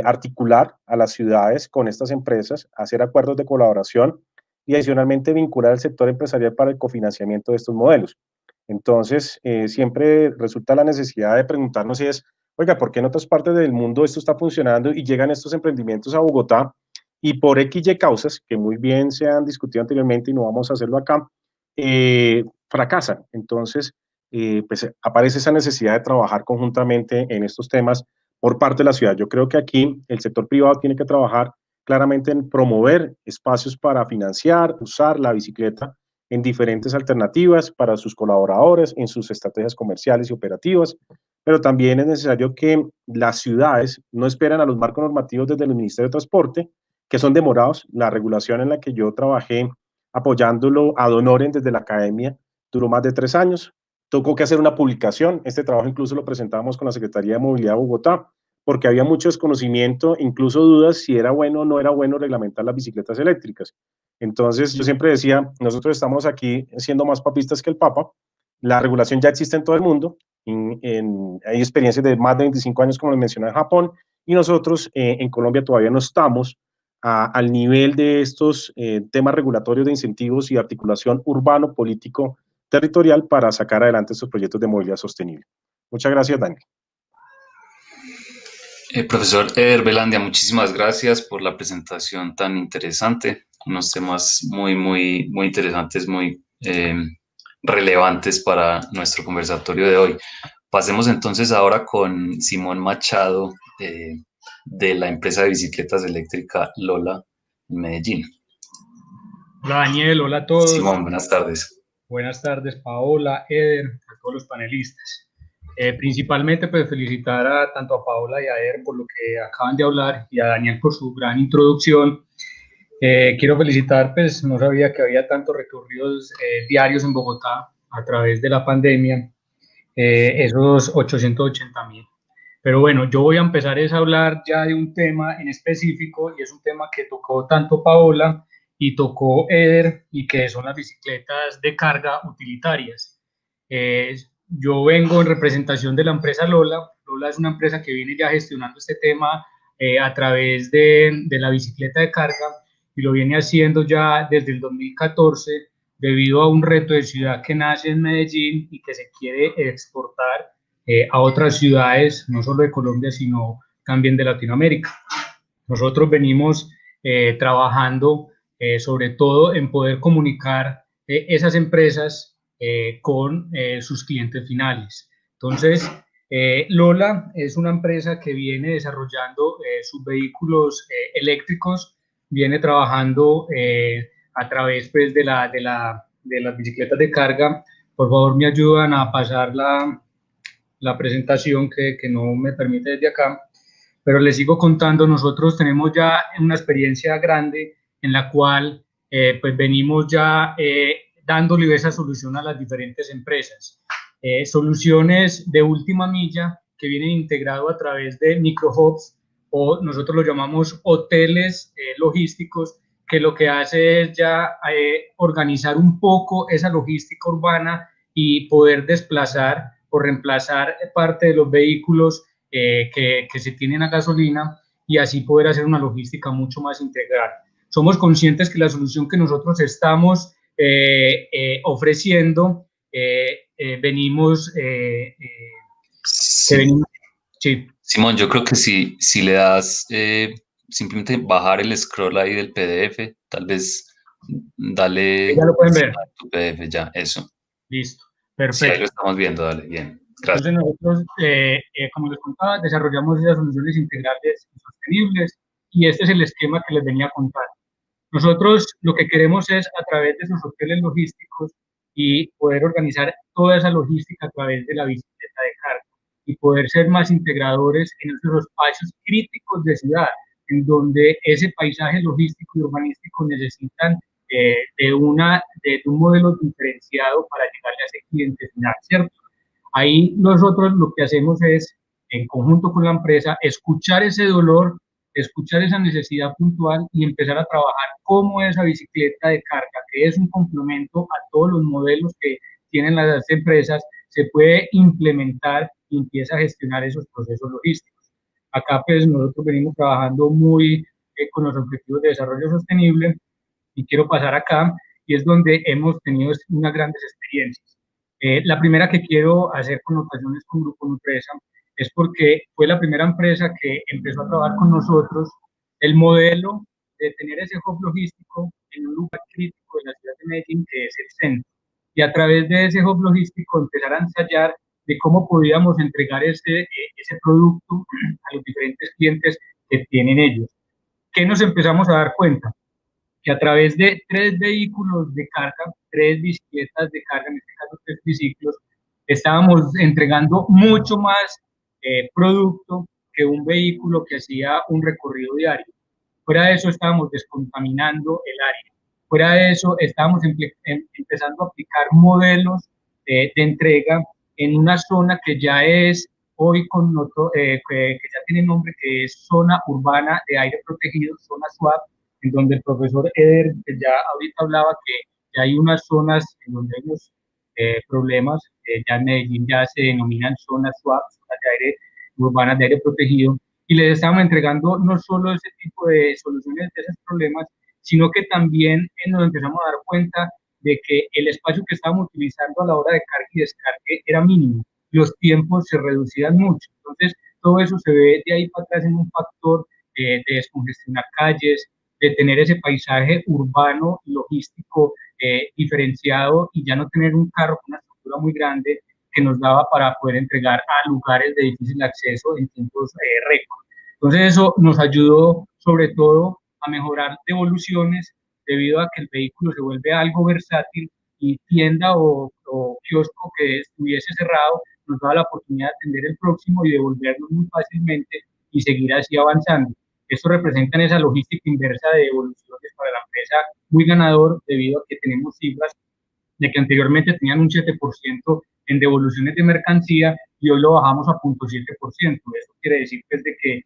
articular a las ciudades con estas empresas, hacer acuerdos de colaboración y adicionalmente vincular al sector empresarial para el cofinanciamiento de estos modelos. Entonces, siempre resulta la necesidad de preguntarnos si es, oiga, ¿por qué en otras partes del mundo esto está funcionando y llegan estos emprendimientos a Bogotá y por X y causas, que muy bien se han discutido anteriormente y no vamos a hacerlo acá, fracasan? Entonces, pues aparece esa necesidad de trabajar conjuntamente en estos temas por parte de la ciudad. Yo creo que aquí el sector privado tiene que trabajar claramente en promover espacios para financiar, usar la bicicleta en diferentes alternativas para sus colaboradores, en sus estrategias comerciales y operativas, pero también es necesario que las ciudades no esperen a los marcos normativos desde el Ministerio de Transporte, que son demorados. La regulación en la que yo trabajé apoyándolo ad honorem desde la academia duró más de 3 años. Tocó que hacer una publicación. Este trabajo incluso lo presentamos con la Secretaría de Movilidad de Bogotá, porque había mucho desconocimiento, incluso dudas si era bueno o no era bueno reglamentar las bicicletas eléctricas. Entonces, yo siempre decía, nosotros estamos aquí siendo más papistas que el Papa, la regulación ya existe en todo el mundo, hay experiencias de más de 25 años, como les mencioné, en Japón, y nosotros en Colombia todavía no estamos al nivel de estos temas regulatorios de incentivos y articulación urbano, político, territorial para sacar adelante estos proyectos de movilidad sostenible. Muchas gracias, Daniel. Profesor Eder Velandia, muchísimas gracias por la presentación tan interesante, unos temas muy interesantes, muy relevantes para nuestro conversatorio de hoy. Pasemos entonces ahora con Simón Machado, de la empresa de bicicletas eléctrica Lola en Medellín. Hola Daniel, hola a todos. Simón, buenas tardes. Buenas tardes, Paola, Eder, a todos los panelistas. Principalmente pues felicitar tanto a Paola y a Eder por lo que acaban de hablar y a Daniel por su gran introducción. Quiero felicitar, pues no sabía que había tantos recorridos diarios en Bogotá a través de la pandemia, esos 880.000. Pero bueno, yo voy a empezar a hablar ya de un tema en específico, y es un tema que tocó tanto Paola y tocó Eder, y que son las bicicletas de carga utilitarias. Yo vengo en representación de la empresa Lola. Lola es una empresa que viene ya gestionando este tema a través de la bicicleta de carga, y lo viene haciendo ya desde el 2014 debido a un reto de ciudad que nace en Medellín y que se quiere exportar a otras ciudades, no solo de Colombia, sino también de Latinoamérica. Nosotros venimos trabajando sobre todo en poder comunicar esas empresas con sus clientes finales. Entonces, Lola es una empresa que viene desarrollando sus vehículos eléctricos, viene trabajando a través pues, de de las bicicletas de carga, por favor me ayudan a pasar la presentación que no me permite desde acá. Pero les sigo contando, nosotros tenemos ya una experiencia grande en la cual pues venimos ya dándole esa solución a las diferentes empresas. Soluciones de última milla que vienen integrado a través de microhubs, o nosotros lo llamamos hoteles logísticos, que lo que hace es ya organizar un poco esa logística urbana y poder desplazar o reemplazar parte de los vehículos que se tienen a gasolina, y así poder hacer una logística mucho más integral. Somos conscientes que la solución que nosotros estamos ofreciendo venimos... Sí. Simón, yo creo que si le das simplemente bajar el scroll ahí del PDF, tal vez dale... Ya lo pueden ver. Tu PDF, ya, eso. Listo, perfecto. Sí, ahí lo estamos viendo, dale, bien. Gracias. Entonces nosotros, como les contaba, desarrollamos esas soluciones integrales y sostenibles, y este es el esquema que les venía contando. Nosotros lo que queremos es, a través de esos hoteles logísticos, y poder organizar toda esa logística a través de la bicicleta de carga, y poder ser más integradores en esos espacios críticos de ciudad, en donde ese paisaje logístico y urbanístico necesitan de un modelo diferenciado para llegarle a ese cliente final, ¿cierto? Ahí nosotros lo que hacemos es, en conjunto con la empresa, escuchar ese dolor, escuchar esa necesidad puntual y empezar a trabajar cómo esa bicicleta de carga, que es un complemento a todos los modelos que tienen las empresas, se puede implementar y empieza a gestionar esos procesos logísticos. Acá pues nosotros venimos trabajando muy con los objetivos de desarrollo sostenible, y quiero pasar acá, y es donde hemos tenido unas grandes experiencias. La primera que quiero hacer connotaciones con Grupo Nutresa es porque fue la primera empresa que empezó a trabajar con nosotros el modelo de tener ese hub logístico en un lugar crítico de la ciudad de Medellín, que es el centro, y a través de ese hub logístico empezar a ensayar de cómo podíamos entregar ese producto a los diferentes clientes que tienen ellos. ¿Qué nos empezamos a dar cuenta? Que a través de 3 vehículos de carga, 3 bicicletas de carga, en este caso 3 triciclos, estábamos entregando mucho más producto que un vehículo que hacía un recorrido diario. Fuera de eso, estábamos descontaminando el área. Fuera de eso, estábamos empezando a aplicar modelos de entrega en una zona que ya es hoy que ya tiene nombre, que es zona urbana de aire protegido, zona SWAP, en donde el profesor Eder ya ahorita hablaba que ya hay unas zonas en donde hay unos problemas, ya en Medellín ya se denominan zonas SWAP, zonas de aire urbanas de aire protegido, y les estamos entregando no solo ese tipo de soluciones de esos problemas, sino que también nos empezamos a dar cuenta de que el espacio que estábamos utilizando a la hora de carga y descargue era mínimo, los tiempos se reducían mucho. Entonces, todo eso se ve de ahí para atrás en un factor de descongestionar calles, de tener ese paisaje urbano y logístico diferenciado, y ya no tener un carro con una estructura muy grande que nos daba para poder entregar a lugares de difícil acceso en tiempos récord. Entonces eso nos ayudó sobre todo a mejorar devoluciones, debido a que el vehículo se vuelve algo versátil, y tienda o kiosco que estuviese cerrado nos daba la oportunidad de atender el próximo y devolvernos muy fácilmente y seguir así avanzando. Esto representa esa logística inversa de devoluciones para la empresa muy ganador, debido a que tenemos cifras de que anteriormente tenían un 7% en devoluciones de mercancía y hoy lo bajamos a 0.7%. Eso quiere decir pues, de que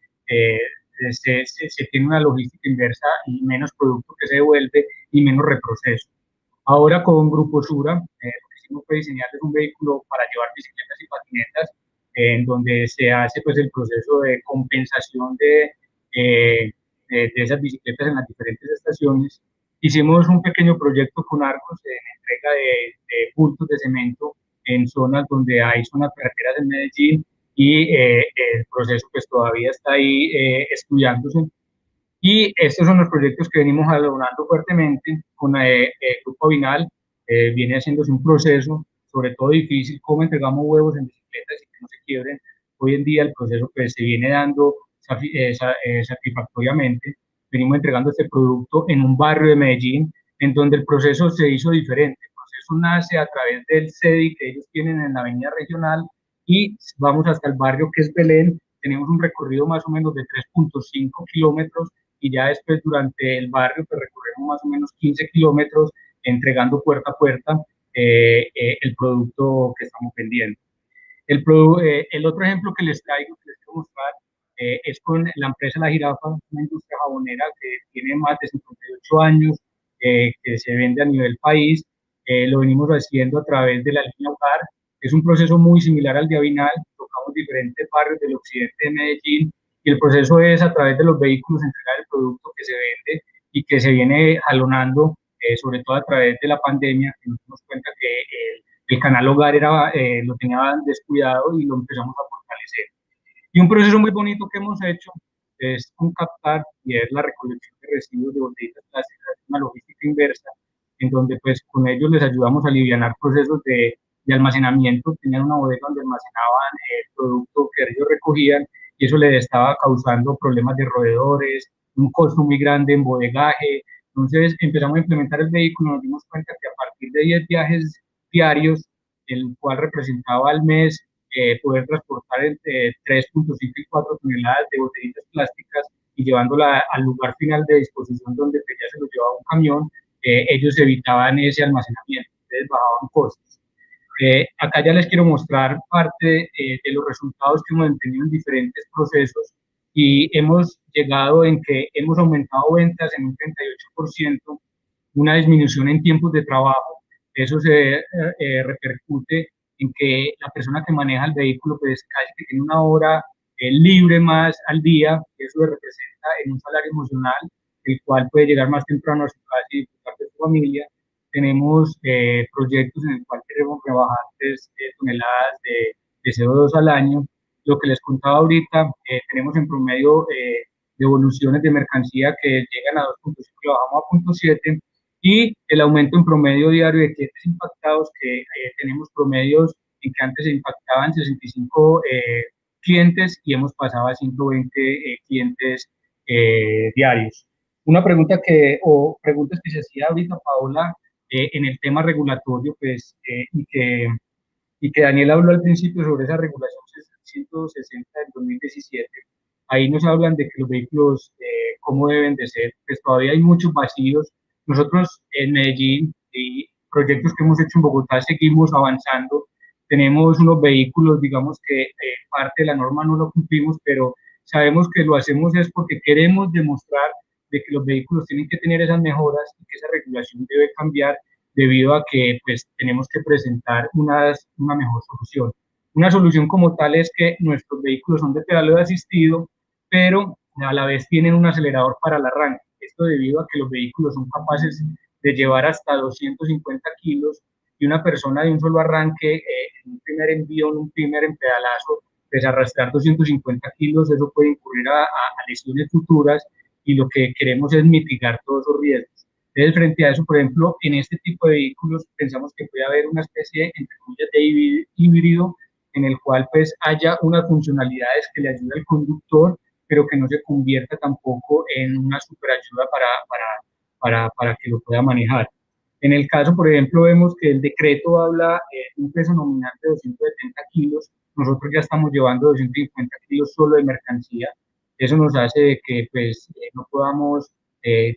se tiene una logística inversa y menos producto que se devuelve y menos reproceso. Ahora con Grupo Sura, lo que hicimos fue diseñarles un vehículo para llevar bicicletas y patinetas, en donde se hace pues, el proceso de compensación de esas bicicletas en las diferentes estaciones. Hicimos un pequeño proyecto con Argos en entrega de bultos de cemento en zonas donde hay zonas carreteras en Medellín, y el proceso pues todavía está ahí estudiándose. Y estos son los proyectos que venimos elaborando fuertemente con el Grupo Vinal. Viene haciéndose un proceso, sobre todo difícil, cómo entregamos huevos en bicicletas y que no se quiebren. Hoy en día el proceso pues se viene dando satisfactoriamente. Venimos entregando este producto en un barrio de Medellín, en donde el proceso se hizo diferente. El esto nace a través del CEDI que ellos tienen en la avenida regional y vamos hasta el barrio que es Belén. Tenemos un recorrido más o menos de 3.5 kilómetros y ya después durante el barrio pues recorremos más o menos 15 kilómetros entregando puerta a puerta el producto que estamos vendiendo. El otro ejemplo que les traigo, que les quiero mostrar, es con la empresa La Jirafa, una industria jabonera que tiene más de 58 años, que se vende a nivel país. Lo venimos haciendo a través de la línea Hogar. Es un proceso muy similar al de Avinal, tocamos diferentes barrios del occidente de Medellín y el proceso es a través de los vehículos entregar el producto que se vende y que se viene jalonando, sobre todo a través de la pandemia, que nos dimos cuenta que el canal Hogar lo tenía descuidado y lo empezamos a fortalecer. Y un proceso muy bonito que hemos hecho es un captar y es la recolección de residuos de botellitas plásticas, una logística inversa, en donde pues con ellos les ayudamos a aliviar procesos de almacenamiento. Tenían una bodega donde almacenaban el producto que ellos recogían y eso les estaba causando problemas de roedores, un costo muy grande en bodegaje. Entonces empezamos a implementar el vehículo, nos dimos cuenta que a partir de 10 viajes diarios, el cual representaba al mes poder transportar entre 3.5 y 4 toneladas de botellitas plásticas y llevándola al lugar final de disposición donde ya se lo llevaba un camión, ellos evitaban ese almacenamiento, entonces bajaban costos. Acá ya les quiero mostrar parte de los resultados que hemos tenido en diferentes procesos y hemos llegado en que hemos aumentado ventas en un 38%, una disminución en tiempos de trabajo. Eso se repercute en que la persona que maneja el vehículo pues casi que tiene una hora libre más al día, eso le representa en un salario emocional, el cual puede llegar más temprano a su casa y disfrutar de su familia. Tenemos proyectos en el cual queremos rebajar 3 toneladas de CO2 al año. Lo que les contaba ahorita, tenemos en promedio devoluciones de mercancía que llegan a 2.5 y bajamos a 0.7, y el aumento en promedio diario de clientes impactados, que tenemos promedios en que antes se impactaban 65 clientes y hemos pasado a 120 clientes diarios. Una pregunta preguntas que se hacía ahorita Paola en el tema regulatorio, pues, y que Daniel habló al principio sobre esa regulación 160 del 2017. Ahí nos hablan de que los vehículos, cómo deben de ser, pues todavía hay muchos vacíos. Nosotros en Medellín y proyectos que hemos hecho en Bogotá seguimos avanzando. Tenemos unos vehículos, digamos que parte de la norma no lo cumplimos, pero sabemos que lo hacemos es porque queremos demostrar de que los vehículos tienen que tener esas mejoras y que esa regulación debe cambiar debido a que pues tenemos que presentar una mejor solución. Una solución como tal es que nuestros vehículos son de pedaleo asistido, pero a la vez tienen un acelerador para el arranque. Esto debido a que los vehículos son capaces de llevar hasta 250 kilos y una persona de un solo arranque, en un primer envío, en un primer empedalazo, pues arrastrar 250 kilos, eso puede incurrir a lesiones futuras y lo que queremos es mitigar todos esos riesgos. Entonces, frente a eso, por ejemplo, en este tipo de vehículos pensamos que puede haber una especie, entre comillas, de híbrido en el cual pues haya unas funcionalidades que le ayuden al conductor, pero que no se convierta tampoco en una superayuda para que lo pueda manejar. En el caso, por ejemplo, vemos que el decreto habla de un peso nominal de 270 kilos, nosotros ya estamos llevando 250 kilos solo de mercancía. Eso nos hace que pues, no podamos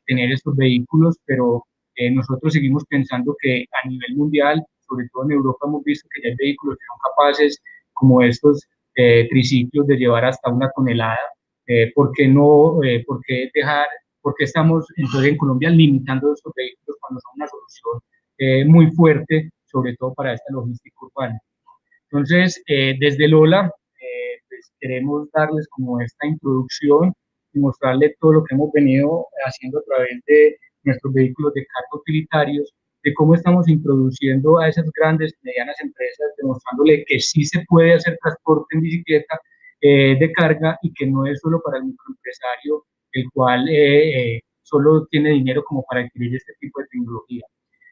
tener estos vehículos, pero nosotros seguimos pensando que a nivel mundial, sobre todo en Europa, hemos visto que ya hay vehículos que son capaces, como estos triciclos, de llevar hasta 1 tonelada. ¿Por qué estamos entonces en Colombia limitando estos vehículos cuando son una solución muy fuerte, sobre todo para esta logística urbana? Entonces, desde Lola, pues queremos darles como esta introducción y mostrarles todo lo que hemos venido haciendo a través de nuestros vehículos de carga utilitarios, de cómo estamos introduciendo a esas grandes y medianas empresas, demostrándole que sí se puede hacer transporte en bicicleta de carga y que no es solo para el microempresario, el cual solo tiene dinero como para adquirir este tipo de tecnología.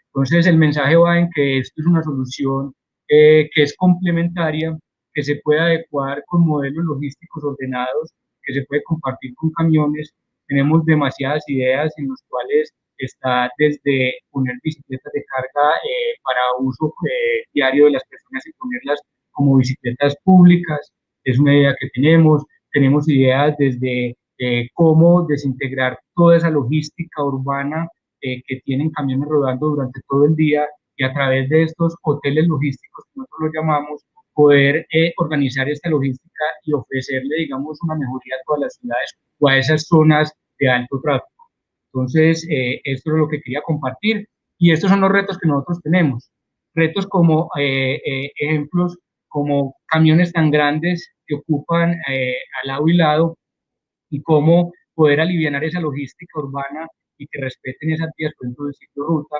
Entonces, el mensaje va en que esto es una solución que es complementaria, que se puede adecuar con modelos logísticos ordenados, que se puede compartir con camiones. Tenemos demasiadas ideas en las cuales está desde poner bicicletas de carga para uso diario de las personas y ponerlas como bicicletas públicas, es una idea que tenemos ideas desde cómo desintegrar toda esa logística urbana que tienen camiones rodando durante todo el día y a través de estos hoteles logísticos, que nosotros los llamamos, poder organizar esta logística y ofrecerle, digamos, una mejoría a todas las ciudades o a esas zonas de alto tráfico. Entonces, esto es lo que quería compartir y estos son los retos que nosotros tenemos. Retos como ejemplos, como camiones tan grandes que ocupan al lado y lado y cómo poder aliviar esa logística urbana y que respeten esas vías, por ejemplo, del ciclo ruta,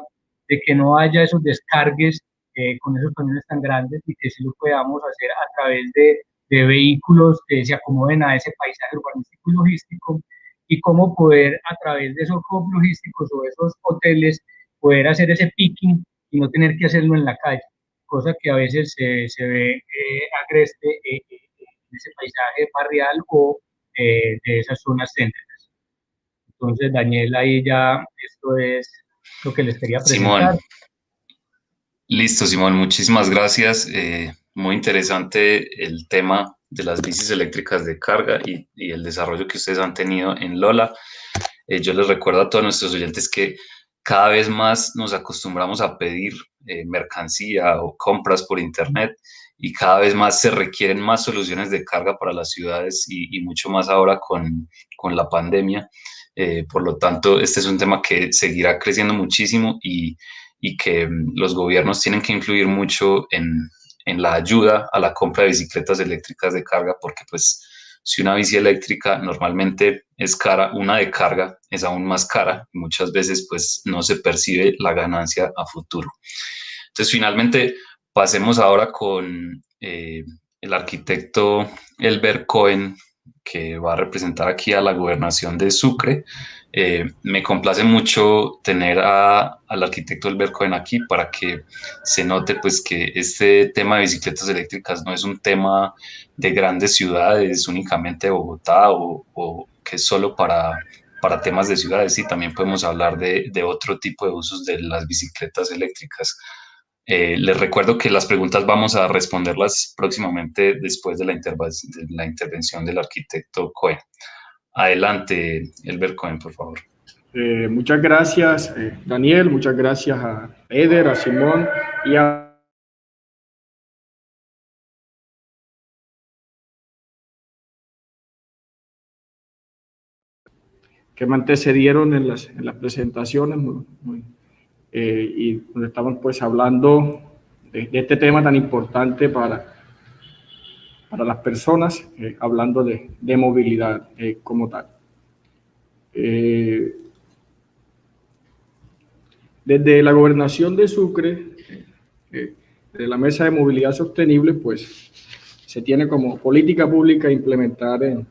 de que no haya esos descargues con esos camiones tan grandes y que sí lo podamos hacer a través de vehículos que se acomoden a ese paisaje urbanístico y logístico y cómo poder a través de esos hubs logísticos o esos hoteles poder hacer ese picking y no tener que hacerlo en la calle, cosa que a veces se ve agreste en ese paisaje barrial o de esas zonas céntricas. Entonces, Daniel, ahí ya esto es lo que les quería presentar. Simón. Listo, Simón, muchísimas gracias. Muy interesante el tema de las bicis eléctricas de carga y el desarrollo que ustedes han tenido en Lola. Yo les recuerdo a todos nuestros oyentes que cada vez más nos acostumbramos a pedir mercancía o compras por internet y cada vez más se requieren más soluciones de carga para las ciudades y mucho más ahora con la pandemia. Por lo tanto, este es un tema que seguirá creciendo muchísimo y que los gobiernos tienen que influir mucho en la ayuda a la compra de bicicletas eléctricas de carga, porque pues si una bici eléctrica normalmente es cara, una de carga es aún más cara y muchas veces pues no se percibe la ganancia a futuro. Entonces finalmente pasemos ahora con el arquitecto Elber Cohen, que va a representar aquí a la gobernación de Sucre. Me complace mucho tener al arquitecto Elber Cohen aquí para que se note pues que este tema de bicicletas eléctricas no es un tema de grandes ciudades, únicamente de Bogotá o que es solo para temas de ciudades, sí, también podemos hablar de otro tipo de usos de las bicicletas eléctricas. Les recuerdo que las preguntas vamos a responderlas próximamente después de la intervención del arquitecto Cohen. Adelante, Elber Cohen, por favor. Muchas gracias, Daniel, muchas gracias a Eder, a Simón y a que me antecedieron en las presentaciones y donde estaban pues hablando de este tema tan importante para las personas, hablando de movilidad como tal. Desde la gobernación de Sucre, de la Mesa de Movilidad Sostenible, pues se tiene como política pública implementar en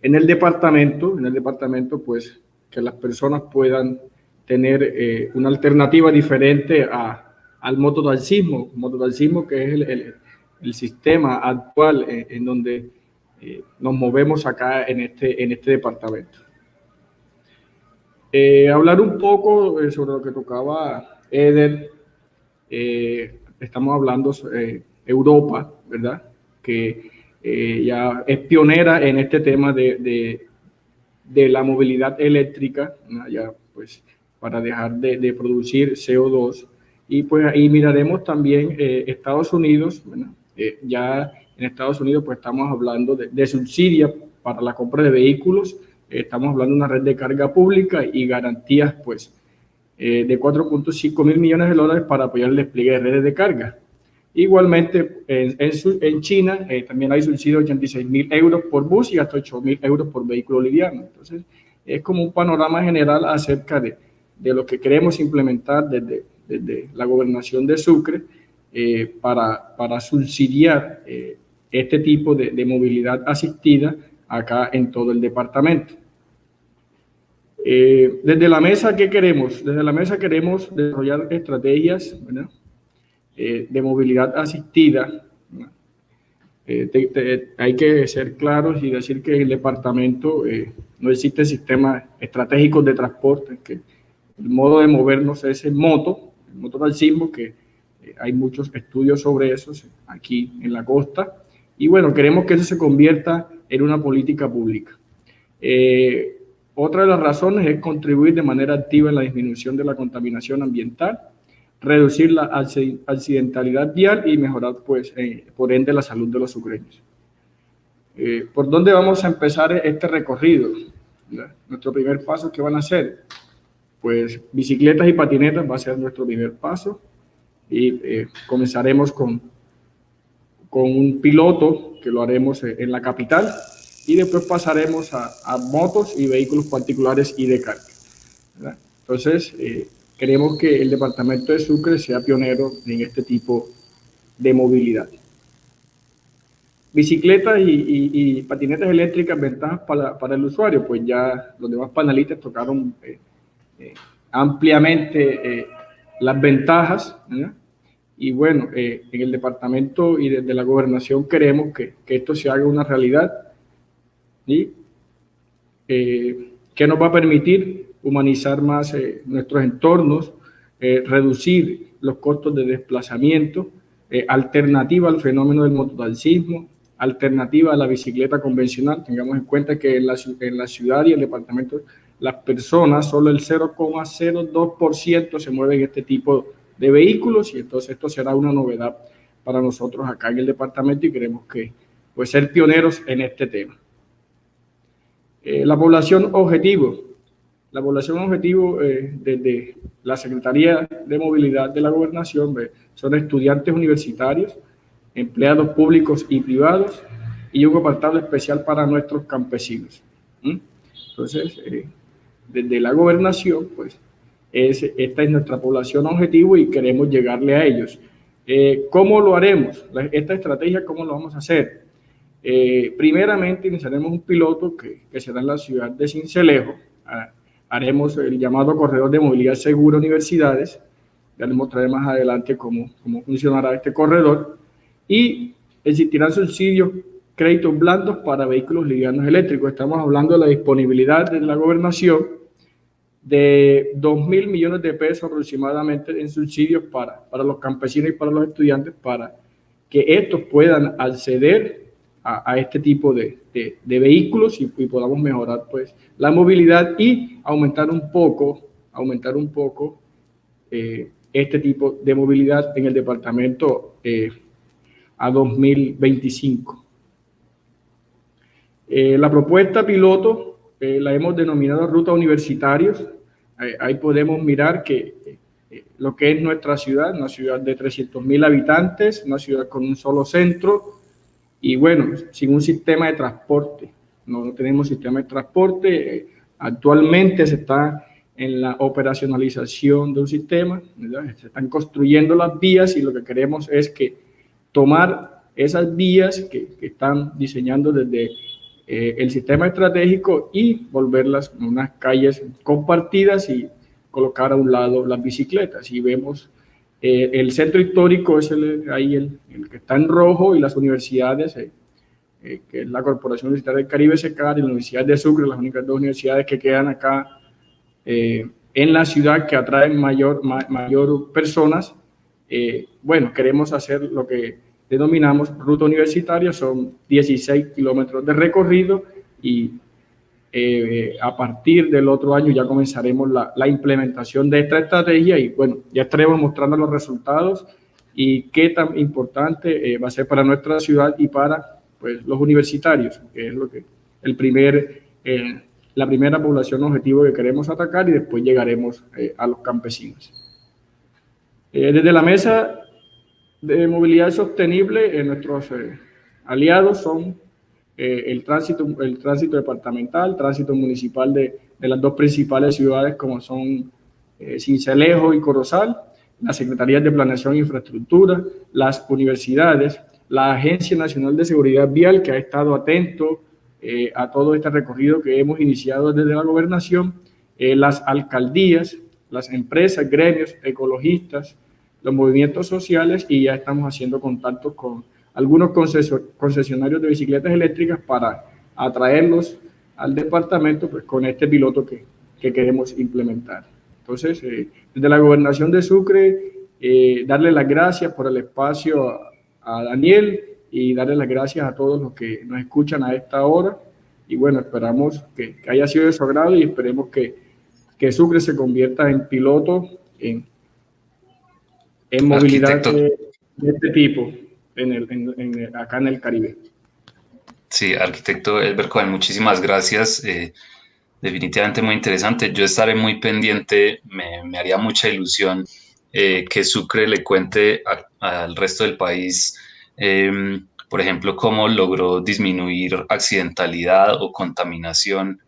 el departamento, pues que las personas puedan tener una alternativa diferente al mototaxismo, que es el sistema actual en donde nos movemos acá en este departamento. Hablar un poco sobre lo que tocaba Eder. Estamos hablando de Europa, ¿verdad? Que ya es pionera en este tema de la movilidad eléctrica, ¿no? Ya pues para dejar de producir CO2 y pues ahí miraremos también Estados Unidos, ¿no? Ya en Estados Unidos pues estamos hablando de subsidios para la compra de vehículos, estamos hablando de una red de carga pública y garantías pues de 4.5 mil millones de dólares para apoyar el despliegue de redes de carga. Igualmente, en China también hay subsidio de 86.000 euros por bus y hasta 8.000 euros por vehículo liviano. Entonces, es como un panorama general acerca de lo que queremos implementar desde la gobernación de Sucre para subsidiar este tipo de movilidad asistida acá en todo el departamento. Desde la mesa, ¿qué queremos? Desde la mesa queremos desarrollar estrategias, ¿verdad? De movilidad asistida, hay que ser claros y decir que en el departamento no existen sistemas estratégicos de transporte, que el modo de movernos es en moto, el mototaxismo, que hay muchos estudios sobre eso aquí en la costa, y bueno, queremos que eso se convierta en una política pública. Otra de las razones es contribuir de manera activa en la disminución de la contaminación ambiental, reducir la accidentalidad vial y mejorar, pues, por ende, la salud de los sucreños. ¿Por dónde vamos a empezar este recorrido? Nuestro primer paso, ¿qué van a hacer? Pues bicicletas y patinetas va a ser nuestro primer paso, y comenzaremos con un piloto que lo haremos en la capital, y después pasaremos a motos y vehículos particulares y de carga, ¿verdad? Entonces, queremos que el departamento de Sucre sea pionero en este tipo de movilidad. Bicicletas y patinetas eléctricas, ventajas para el usuario, pues ya los demás panelistas tocaron ampliamente las ventajas, ¿verdad? Y bueno, en el departamento y desde la gobernación queremos que esto se haga una realidad, ¿sí? Que nos va a permitir humanizar más nuestros entornos, reducir los costos de desplazamiento, alternativa al fenómeno del mototaxismo, alternativa a la bicicleta convencional. Tengamos en cuenta que en la ciudad y el departamento, las personas, solo el 0,02% se mueven en este tipo de vehículos, y entonces esto será una novedad para nosotros acá en el departamento, y queremos que, pues, ser pioneros en este tema. La población objetivo. La población objetivo desde la Secretaría de Movilidad de la Gobernación son estudiantes universitarios, empleados públicos y privados, y un apartado especial para nuestros campesinos. Entonces, desde la Gobernación, pues, esta es nuestra población objetivo y queremos llegarle a ellos. ¿Cómo lo haremos? Esta estrategia, ¿cómo lo vamos a hacer? Primeramente, iniciaremos un piloto que será en la ciudad de Sincelejo. Haremos el llamado Corredor de Movilidad Segura Universidades. Ya les mostraré más adelante cómo funcionará este corredor. Y existirán subsidios, créditos blandos para vehículos livianos eléctricos. Estamos hablando de la disponibilidad de la gobernación de 2.000 millones de pesos aproximadamente en subsidios para los campesinos y para los estudiantes, para que estos puedan acceder a este tipo de vehículos y podamos mejorar, pues, la movilidad y aumentar un poco este tipo de movilidad en el departamento a 2025. La propuesta piloto la hemos denominado Ruta Universitarios. Ahí podemos mirar que lo que es nuestra ciudad, una ciudad de 300.000 habitantes, una ciudad con un solo centro, y bueno, sin un sistema de transporte. No tenemos sistema de transporte. Actualmente se está en la operacionalización de un sistema, ¿verdad? Se están construyendo las vías, y lo que queremos es que tomar esas vías que están diseñando desde el sistema estratégico y volverlas unas calles compartidas y colocar a un lado las bicicletas. Y vemos el centro histórico es el que está en rojo, y las universidades, que es la Corporación Universitaria del Caribe, SECAR, y la Universidad de Sucre, las únicas dos universidades que quedan acá en la ciudad, que atraen mayor personas. Bueno, queremos hacer lo que denominamos ruta universitaria. Son 16 kilómetros de recorrido, y a partir del otro año ya comenzaremos la implementación de esta estrategia, y bueno, ya estaremos mostrando los resultados y qué tan importante va a ser para nuestra ciudad y para, pues, los universitarios, que es lo que la primera población objetivo que queremos atacar, y después llegaremos a los campesinos. Desde la Mesa de Movilidad Sostenible, nuestros aliados son el tránsito departamental, tránsito municipal de las dos principales ciudades, como son Sincelejo y Corozal, las Secretarías de Planeación e Infraestructura, las universidades, la Agencia Nacional de Seguridad Vial, que ha estado atento a todo este recorrido que hemos iniciado desde la gobernación, las alcaldías, las empresas, gremios, ecologistas, los movimientos sociales, y ya estamos haciendo contactos con algunos concesionarios de bicicletas eléctricas para atraerlos al departamento, pues con este piloto que queremos implementar. Entonces, desde la Gobernación de Sucre, darle las gracias por el espacio a Daniel y darle las gracias a todos los que nos escuchan a esta hora. Y bueno, esperamos que haya sido de su agrado y esperemos que Sucre se convierta en piloto en movilidad de este tipo acá en el Caribe. Sí, arquitecto Elber Cohen, muchísimas gracias. Definitivamente muy interesante. Yo estaré muy pendiente, me haría mucha ilusión que Sucre le cuente al resto del país, por ejemplo, cómo logró disminuir accidentalidad o contaminación,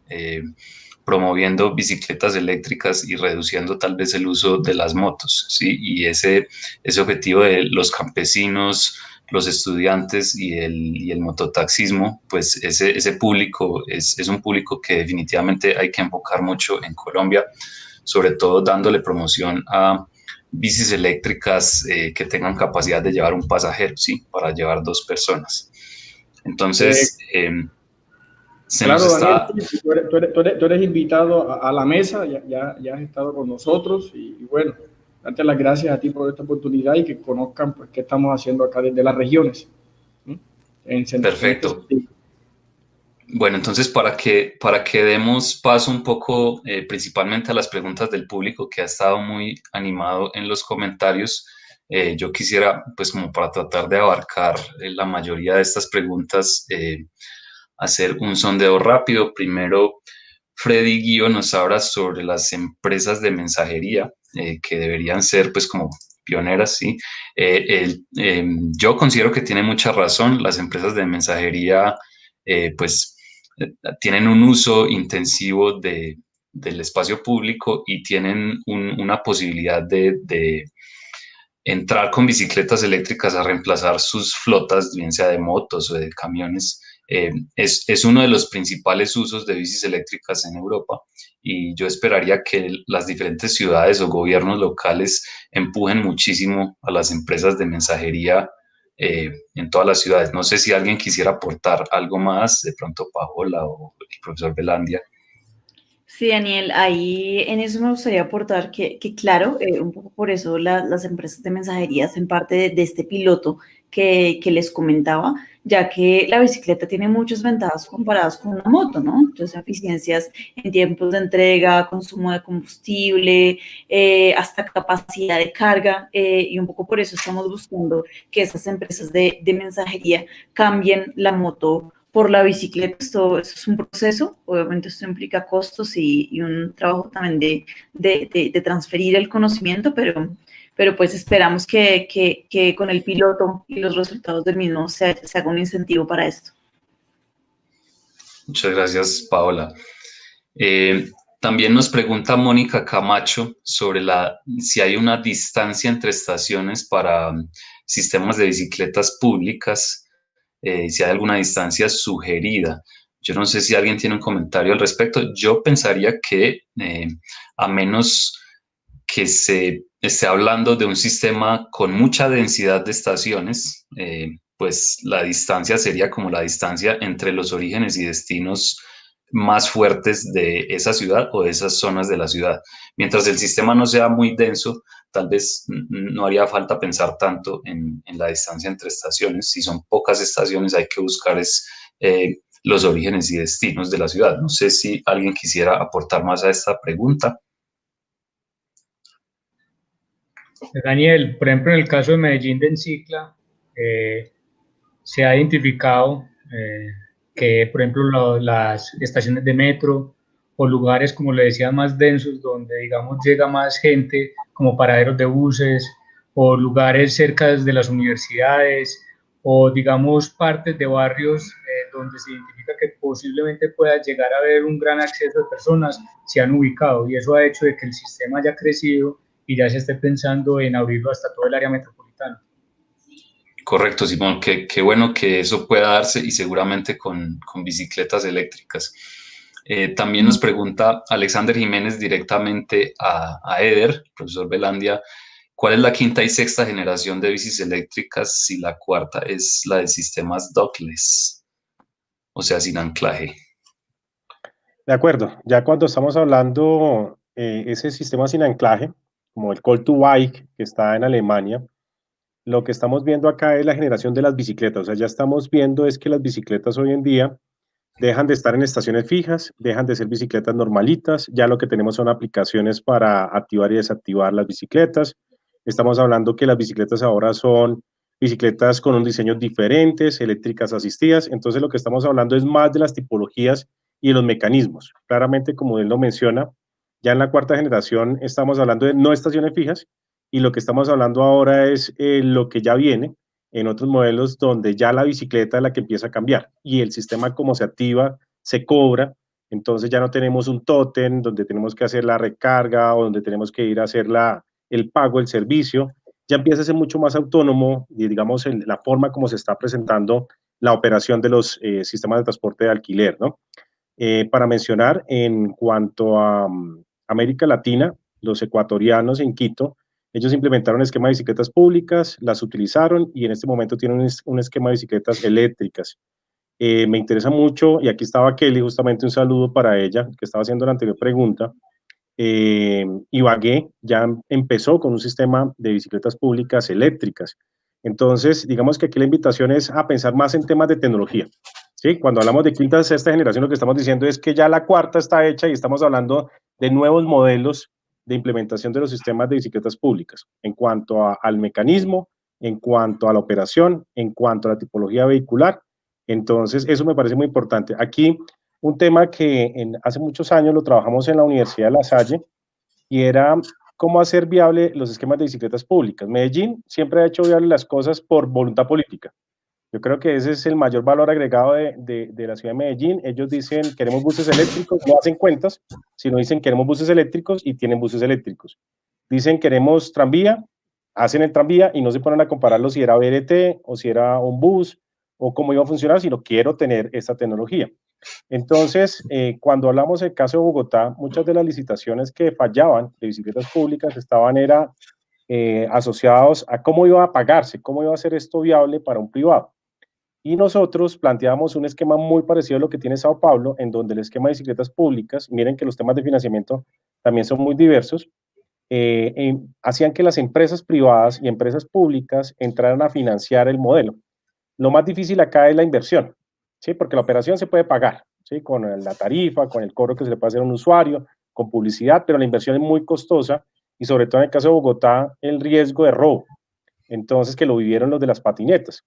promoviendo bicicletas eléctricas y reduciendo tal vez el uso de las motos, ¿sí? Y ese objetivo de los campesinos, los estudiantes y el mototaxismo, pues ese público es un público que definitivamente hay que enfocar mucho en Colombia, sobre todo dándole promoción a bicis eléctricas que tengan capacidad de llevar un pasajero, ¿sí? Para llevar 2 personas. Entonces, claro, Daniel, tú eres invitado a la mesa, ya has estado con nosotros y bueno, darte las gracias a ti por esta oportunidad y que conozcan pues, qué estamos haciendo acá desde las regiones. Perfecto. Bueno, entonces para que demos paso un poco principalmente a las preguntas del público que ha estado muy animado en los comentarios, yo quisiera, pues como para tratar de abarcar la mayoría de estas preguntas, hacer un sondeo rápido. Primero, Freddy Guío nos habla sobre las empresas de mensajería que deberían ser pues como pioneras, ¿sí? Yo considero que tiene mucha razón. Las empresas de mensajería tienen un uso intensivo del espacio público y tienen una posibilidad de entrar con bicicletas eléctricas a reemplazar sus flotas, bien sea de motos o de camiones. Es uno de los principales usos de bicis eléctricas en Europa y yo esperaría que las diferentes ciudades o gobiernos locales empujen muchísimo a las empresas de mensajería en todas las ciudades. No sé si alguien quisiera aportar algo más, de pronto Paola o el profesor Belandia. Sí, Daniel, ahí en eso me gustaría aportar que claro, un poco por eso las empresas de mensajería hacen parte de este piloto que les comentaba, ya que la bicicleta tiene muchas ventajas comparadas con una moto, ¿no? Entonces, eficiencias en tiempos de entrega, consumo de combustible, hasta capacidad de carga, y un poco por eso estamos buscando que esas empresas de mensajería cambien la moto por la bicicleta. Esto es un proceso, obviamente esto implica costos y un trabajo también de transferir el conocimiento, pero pues esperamos que con el piloto y los resultados del mismo se haga un incentivo para esto. Muchas gracias, Paola. También nos pregunta Mónica Camacho sobre si hay una distancia entre estaciones para sistemas de bicicletas públicas, si hay alguna distancia sugerida. Yo no sé si alguien tiene un comentario al respecto. Yo pensaría que a menos que se esté hablando de un sistema con mucha densidad de estaciones, pues la distancia sería como la distancia entre los orígenes y destinos más fuertes de esa ciudad o de esas zonas de la ciudad. Mientras el sistema no sea muy denso, tal vez no haría falta pensar tanto en la distancia entre estaciones. Si son pocas estaciones, hay que buscar los orígenes y destinos de la ciudad. No sé si alguien quisiera aportar más a esta pregunta. Daniel, por ejemplo, en el caso de Medellín de Encicla, se ha identificado que, por ejemplo, las estaciones de metro o lugares, como le decía, más densos, donde, digamos, llega más gente, como paraderos de buses, o lugares cerca de las universidades, o, digamos, partes de barrios donde se identifica que posiblemente pueda llegar a haber un gran acceso de personas, se han ubicado, y eso ha hecho de que el sistema haya crecido y ya se esté pensando en abrirlo hasta todo el área metropolitana. Correcto, Simón, qué bueno que eso pueda darse y seguramente con bicicletas eléctricas. También nos pregunta Alexander Jiménez directamente a Eder, profesor Belandia, ¿Cuál es la quinta y sexta generación de bicis eléctricas si la cuarta es la de sistemas dockless, o sea, sin anclaje? De acuerdo, ya cuando estamos hablando ese sistema sin anclaje, como el Call to Bike que está en Alemania, lo que estamos viendo acá es la generación de las bicicletas. O sea, ya estamos viendo es que las bicicletas hoy en día dejan de estar en estaciones fijas, dejan de ser bicicletas normalitas, ya lo que tenemos son aplicaciones para activar y desactivar las bicicletas. Estamos hablando que las bicicletas ahora son bicicletas con un diseño diferentes, eléctricas asistidas, entonces lo que estamos hablando es más de las tipologías y los mecanismos. Claramente, como él lo menciona, ya en la cuarta generación estamos hablando de no estaciones fijas y lo que estamos hablando ahora es lo que ya viene en otros modelos donde ya la bicicleta es la que empieza a cambiar y el sistema como se activa, se cobra, entonces ya no tenemos un tótem donde tenemos que hacer la recarga o donde tenemos que ir a hacer el pago, el servicio, ya empieza a ser mucho más autónomo y digamos en la forma como se está presentando la operación de los sistemas de transporte de alquiler, ¿no? Para mencionar, en cuanto a América Latina, los ecuatorianos en Quito, ellos implementaron un esquema de bicicletas públicas, las utilizaron y en este momento tienen un esquema de bicicletas eléctricas. Me interesa mucho, y aquí estaba Kelly, justamente un saludo para ella, que estaba haciendo la anterior pregunta. Ibagué ya empezó con un sistema de bicicletas públicas eléctricas. Entonces, digamos que aquí la invitación es a pensar más en temas de tecnología. ¿Sí? Cuando hablamos de quinta, sexta generación, lo que estamos diciendo es que ya la cuarta está hecha y estamos hablando de nuevos modelos de implementación de los sistemas de bicicletas públicas en cuanto al mecanismo, en cuanto a la operación, en cuanto a la tipología vehicular. Entonces, eso me parece muy importante. Aquí, un tema que hace muchos años lo trabajamos en la Universidad de La Salle y era cómo hacer viable los esquemas de bicicletas públicas. Medellín siempre ha hecho viable las cosas por voluntad política. Yo creo que ese es el mayor valor agregado de la ciudad de Medellín. Ellos dicen, queremos buses eléctricos, no hacen cuentas, sino dicen, queremos buses eléctricos y tienen buses eléctricos. Dicen, queremos tranvía, hacen el tranvía y no se ponen a compararlo si era BRT o si era un bus o cómo iba a funcionar, sino quiero tener esta tecnología. Entonces, cuando hablamos del caso de Bogotá, muchas de las licitaciones que fallaban de bicicletas públicas estaban asociados a cómo iba a pagarse, cómo iba a ser esto viable para un privado. Y nosotros planteábamos un esquema muy parecido a lo que tiene Sao Paulo, en donde el esquema de bicicletas públicas, miren que los temas de financiamiento también son muy diversos, hacían que las empresas privadas y empresas públicas entraran a financiar el modelo. Lo más difícil acá es la inversión, ¿sí? Porque la operación se puede pagar, ¿sí? Con la tarifa, con el cobro que se le puede hacer a un usuario, con publicidad, pero la inversión es muy costosa y sobre todo en el caso de Bogotá, el riesgo de robo. Entonces, que lo vivieron los de las patinetas.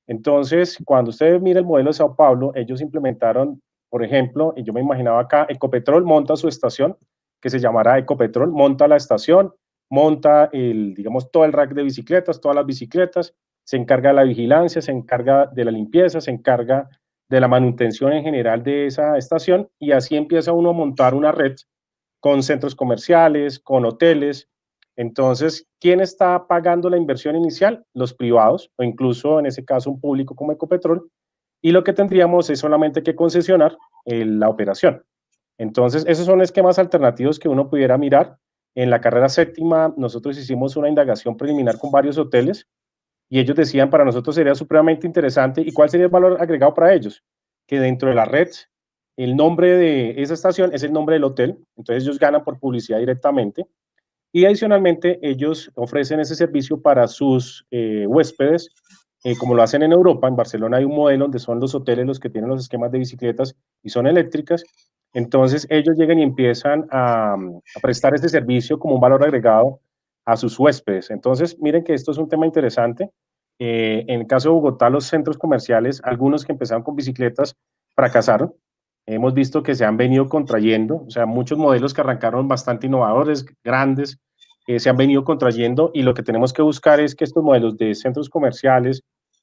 Entonces, cuando ustedes miran el modelo de Sao Paulo, ellos implementaron, por ejemplo, y yo me imaginaba acá, Ecopetrol monta su estación, que se llamará Ecopetrol, monta la estación, monta digamos, todo el rack de bicicletas, todas las bicicletas, se encarga de la vigilancia, se encarga de la limpieza, se encarga de la manutención en general de esa estación y así empieza uno a montar una red con centros comerciales, con hoteles. Entonces, ¿quién está pagando la inversión inicial? Los privados, o incluso en ese caso un público como Ecopetrol, y lo que tendríamos es solamente que concesionar la operación. Entonces, esos son esquemas alternativos que uno pudiera mirar. En la carrera séptima, nosotros hicimos una indagación preliminar con varios hoteles, y ellos decían, para nosotros sería supremamente interesante, ¿y cuál sería el valor agregado para ellos? Que dentro de la red, el nombre de esa estación es el nombre del hotel, entonces ellos ganan por publicidad directamente, y adicionalmente ellos ofrecen ese servicio para sus huéspedes, como lo hacen en Europa. En Barcelona hay un modelo donde son los hoteles los que tienen los esquemas de bicicletas y son eléctricas, entonces ellos llegan y empiezan a prestar este servicio como un valor agregado a sus huéspedes. Entonces, miren que esto es un tema interesante. En el caso de Bogotá, los centros comerciales, algunos que empezaron con bicicletas, fracasaron. Hemos visto que se han venido contrayendo, o sea, muchos modelos que arrancaron bastante innovadores, grandes, se han venido contrayendo y lo que tenemos que buscar es que estos modelos de centros comerciales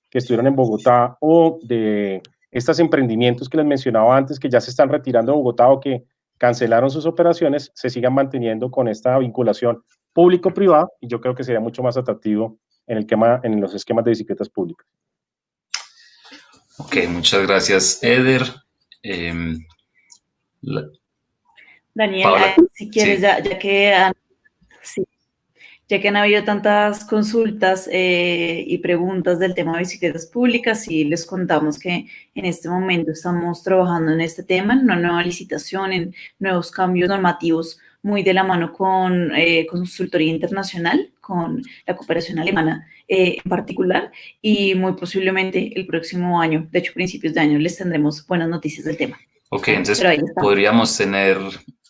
que estuvieron en Bogotá o de estos emprendimientos que les mencionaba antes, que ya se están retirando de Bogotá o que cancelaron sus operaciones, se sigan manteniendo con esta vinculación público-privada y yo creo que sería mucho más atractivo en los esquemas de bicicletas públicas. Ok, muchas gracias, Eder. Daniel, Paola, si quieres, sí. ya que Ya que han habido tantas consultas y preguntas del tema de bicicletas públicas, y les contamos que en este momento estamos trabajando en este tema, en una nueva licitación, en nuevos cambios normativos, muy de la mano con consultoría internacional, con la cooperación alemana en particular, y muy posiblemente el próximo año, de hecho principios de año, les tendremos buenas noticias del tema. Ok, entonces podríamos tener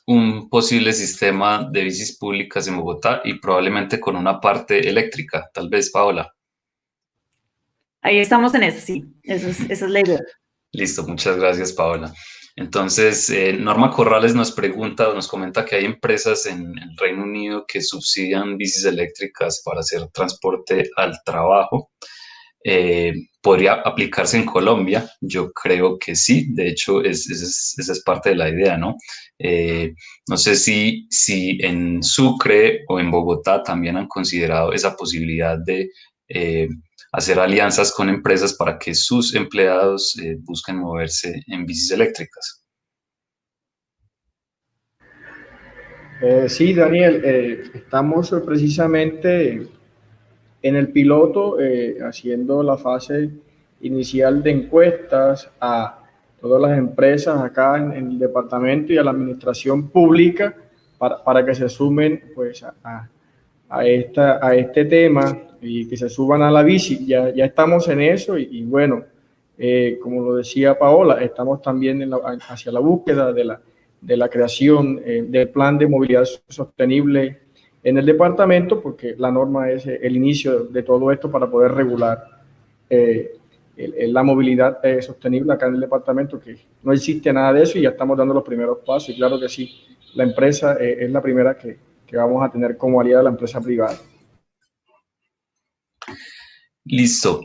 un posible sistema de bicis públicas en Bogotá y probablemente con una parte eléctrica, tal vez, Paola. Ahí estamos en eso, sí, esa es la idea. Listo, muchas gracias, Paola. Entonces, Norma Corrales nos comenta que hay empresas en el Reino Unido que subsidian bicis eléctricas para hacer transporte al trabajo. ¿Podría aplicarse en Colombia? Yo creo que sí, de hecho esa es parte de la idea, ¿no? No sé si en Sucre o en Bogotá también han considerado esa posibilidad de hacer alianzas con empresas para que sus empleados busquen moverse en bicis eléctricas. Sí, Daniel, estamos precisamente en el piloto, haciendo la fase inicial de encuestas a todas las empresas acá en el departamento y a la administración pública para que se sumen pues, a este tema y que se suban a la bici. Ya estamos en eso y bueno, como lo decía Paola, estamos también hacia la búsqueda de la creación del plan de movilidad sostenible en el departamento, porque la norma es el inicio de todo esto para poder regular la movilidad sostenible acá en el departamento, que no existe nada de eso y ya estamos dando los primeros pasos. Y claro que sí, la empresa es la primera que vamos a tener como aliada, la empresa privada. Listo.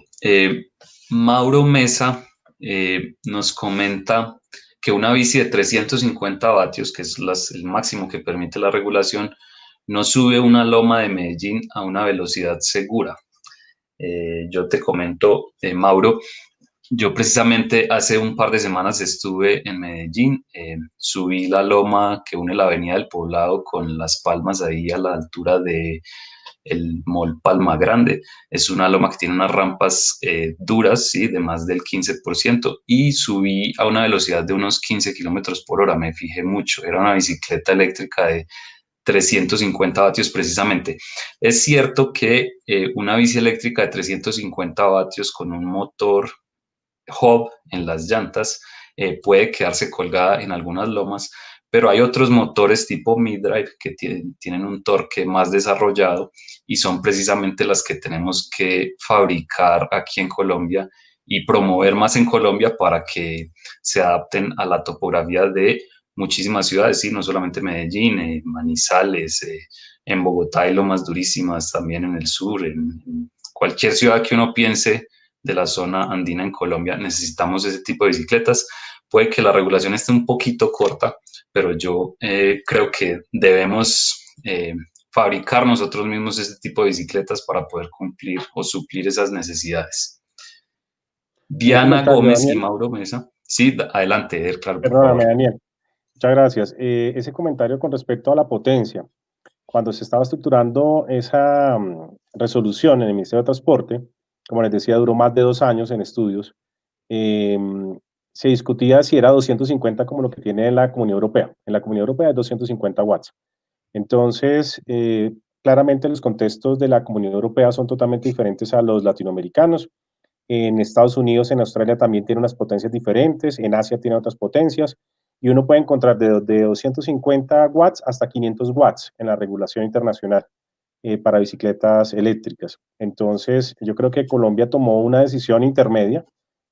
Mauro Mesa nos comenta que una bici de 350 vatios, que es el máximo que permite la regulación, no sube una loma de Medellín a una velocidad segura. Yo te comento, Mauro, yo precisamente hace un par de semanas estuve en Medellín, subí la loma que une la Avenida del Poblado con Las Palmas, ahí a la altura de el Mall Palma Grande. Es una loma que tiene unas rampas duras, ¿sí? De más del 15%, y subí a una velocidad de unos 15 kilómetros por hora, me fijé mucho, era una bicicleta eléctrica de 350 vatios precisamente. Es cierto que una bici eléctrica de 350 vatios con un motor hub en las llantas puede quedarse colgada en algunas lomas, pero hay otros motores tipo mid-drive que tienen un torque más desarrollado y son precisamente las que tenemos que fabricar aquí en Colombia y promover más en Colombia para que se adapten a la topografía de muchísimas ciudades, sí, no solamente Medellín, Manizales, en Bogotá hay lomas durísimas, también en el sur, en cualquier ciudad que uno piense de la zona andina en Colombia, necesitamos ese tipo de bicicletas. Puede que la regulación esté un poquito corta, pero yo creo que debemos fabricar nosotros mismos ese tipo de bicicletas para poder cumplir o suplir esas necesidades. Diana Gómez Daniel. Y Mauro Mesa. Sí, adelante, claro. Perdóname, Daniel. Muchas gracias. Ese comentario con respecto a la potencia. Cuando se estaba estructurando esa resolución en el Ministerio de Transporte, como les decía, duró más de 2 años en estudios, se discutía si era 250 como lo que tiene la Comunidad Europea. En la Comunidad Europea es 250 watts. Entonces, claramente los contextos de la Comunidad Europea son totalmente diferentes a los latinoamericanos. En Estados Unidos, en Australia también tiene unas potencias diferentes, en Asia tiene otras potencias, y uno puede encontrar de 250 watts hasta 500 watts en la regulación internacional para bicicletas eléctricas. Entonces, yo creo que Colombia tomó una decisión intermedia,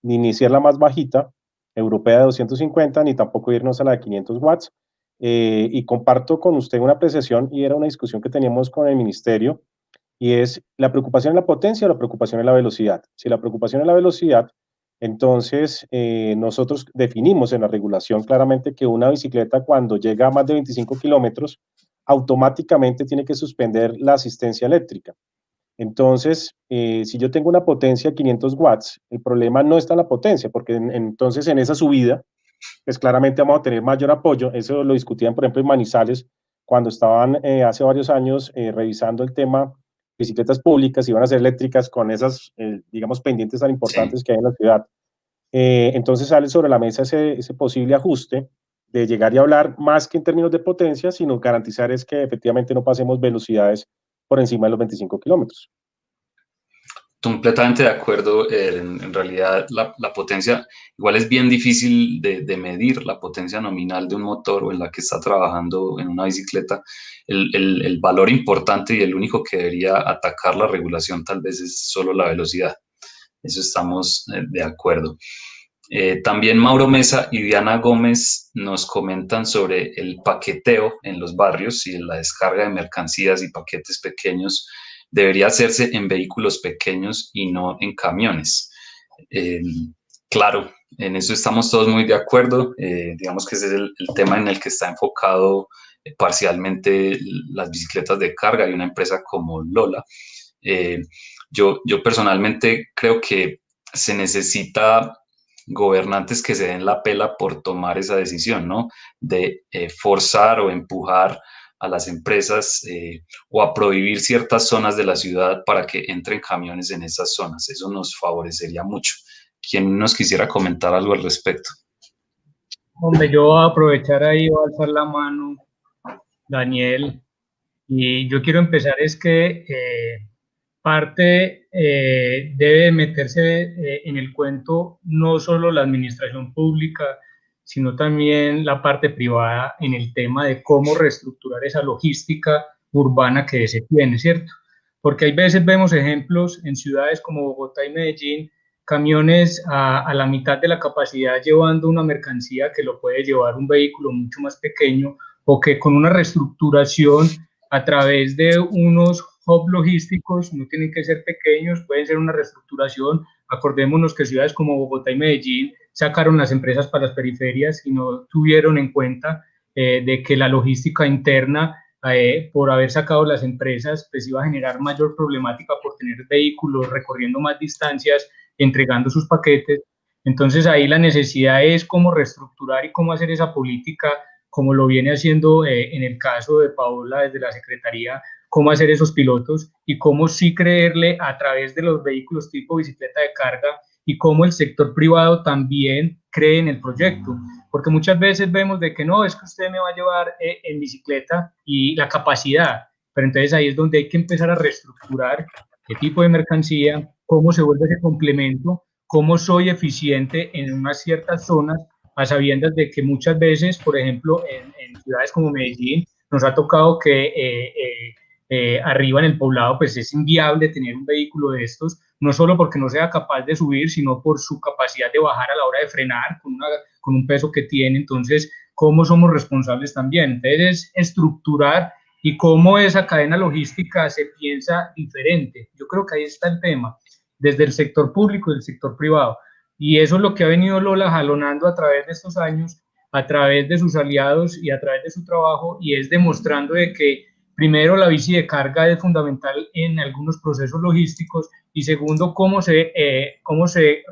ni iniciar la más bajita, europea de 250, ni tampoco irnos a la de 500 watts, y comparto con usted una apreciación, y era una discusión que teníamos con el ministerio, y es la preocupación en la potencia o la preocupación en la velocidad. Si la preocupación es la velocidad, entonces nosotros definimos en la regulación claramente que una bicicleta cuando llega a más de 25 kilómetros, automáticamente tiene que suspender la asistencia eléctrica. Entonces, si yo tengo una potencia de 500 watts, el problema no está en la potencia, porque entonces en esa subida, pues claramente vamos a tener mayor apoyo. Eso lo discutían, por ejemplo, en Manizales, cuando estaban hace varios años revisando el tema bicicletas públicas, iban a ser eléctricas con esas, digamos, pendientes tan importantes que hay en la ciudad. Entonces sale sobre la mesa ese posible ajuste de llegar y hablar más que en términos de potencia, sino garantizar es que efectivamente no pasemos velocidades por encima de los 25 kilómetros. Completamente de acuerdo. En realidad la potencia, igual es bien difícil de medir la potencia nominal de un motor o en la que está trabajando en una bicicleta. El valor importante y el único que debería atacar la regulación tal vez es solo la velocidad. Eso estamos de acuerdo. También Mauro Mesa y Diana Gómez nos comentan sobre el paqueteo en los barrios y la descarga de mercancías y paquetes pequeños debería hacerse en vehículos pequeños y no en camiones. Claro, en eso estamos todos muy de acuerdo. Digamos que ese es el tema en el que está enfocado parcialmente las bicicletas de carga y una empresa como Lola. Yo personalmente creo que se necesita gobernantes que se den la pela por tomar esa decisión, ¿no? De forzar o empujar a las empresas o a prohibir ciertas zonas de la ciudad para que entren camiones en esas zonas. Eso nos favorecería mucho. ¿Quién nos quisiera comentar algo al respecto? Hombre, yo voy a aprovechar ahí, voy a alzar la mano, Daniel, y yo quiero empezar es que parte debe meterse en el cuento no solo la administración pública, sino también la parte privada en el tema de cómo reestructurar esa logística urbana que se tiene, ¿cierto? Porque hay veces vemos ejemplos en ciudades como Bogotá y Medellín, camiones a la mitad de la capacidad llevando una mercancía que lo puede llevar un vehículo mucho más pequeño, o que con una reestructuración a través de unos hubs logísticos, no tienen que ser pequeños, pueden ser una reestructuración. Acordémonos que ciudades como Bogotá y Medellín sacaron las empresas para las periferias y no tuvieron en cuenta de que la logística interna, por haber sacado las empresas, pues iba a generar mayor problemática por tener vehículos recorriendo más distancias, entregando sus paquetes. Entonces ahí la necesidad es cómo reestructurar y cómo hacer esa política, como lo viene haciendo en el caso de Paola desde la Secretaría, cómo hacer esos pilotos y cómo sí creerle a través de los vehículos tipo bicicleta de carga y cómo el sector privado también cree en el proyecto. Porque muchas veces vemos de que no, es que usted me va a llevar en bicicleta y la capacidad, pero entonces ahí es donde hay que empezar a reestructurar qué tipo de mercancía, cómo se vuelve ese complemento, cómo soy eficiente en unas ciertas zonas, a sabiendas de que muchas veces, por ejemplo, en ciudades como Medellín, nos ha tocado que arriba en el poblado pues es inviable tener un vehículo de estos, no solo porque no sea capaz de subir, sino por su capacidad de bajar a la hora de frenar con un peso que tiene. Entonces, ¿cómo somos responsables también? Entonces, es estructurar y cómo esa cadena logística se piensa diferente. Yo creo que ahí está el tema, desde el sector público y el sector privado. Y eso es lo que ha venido Lola jalonando a través de estos años, a través de sus aliados y a través de su trabajo, y es demostrando de que primero la bici de carga es fundamental en algunos procesos logísticos, y segundo, cómo se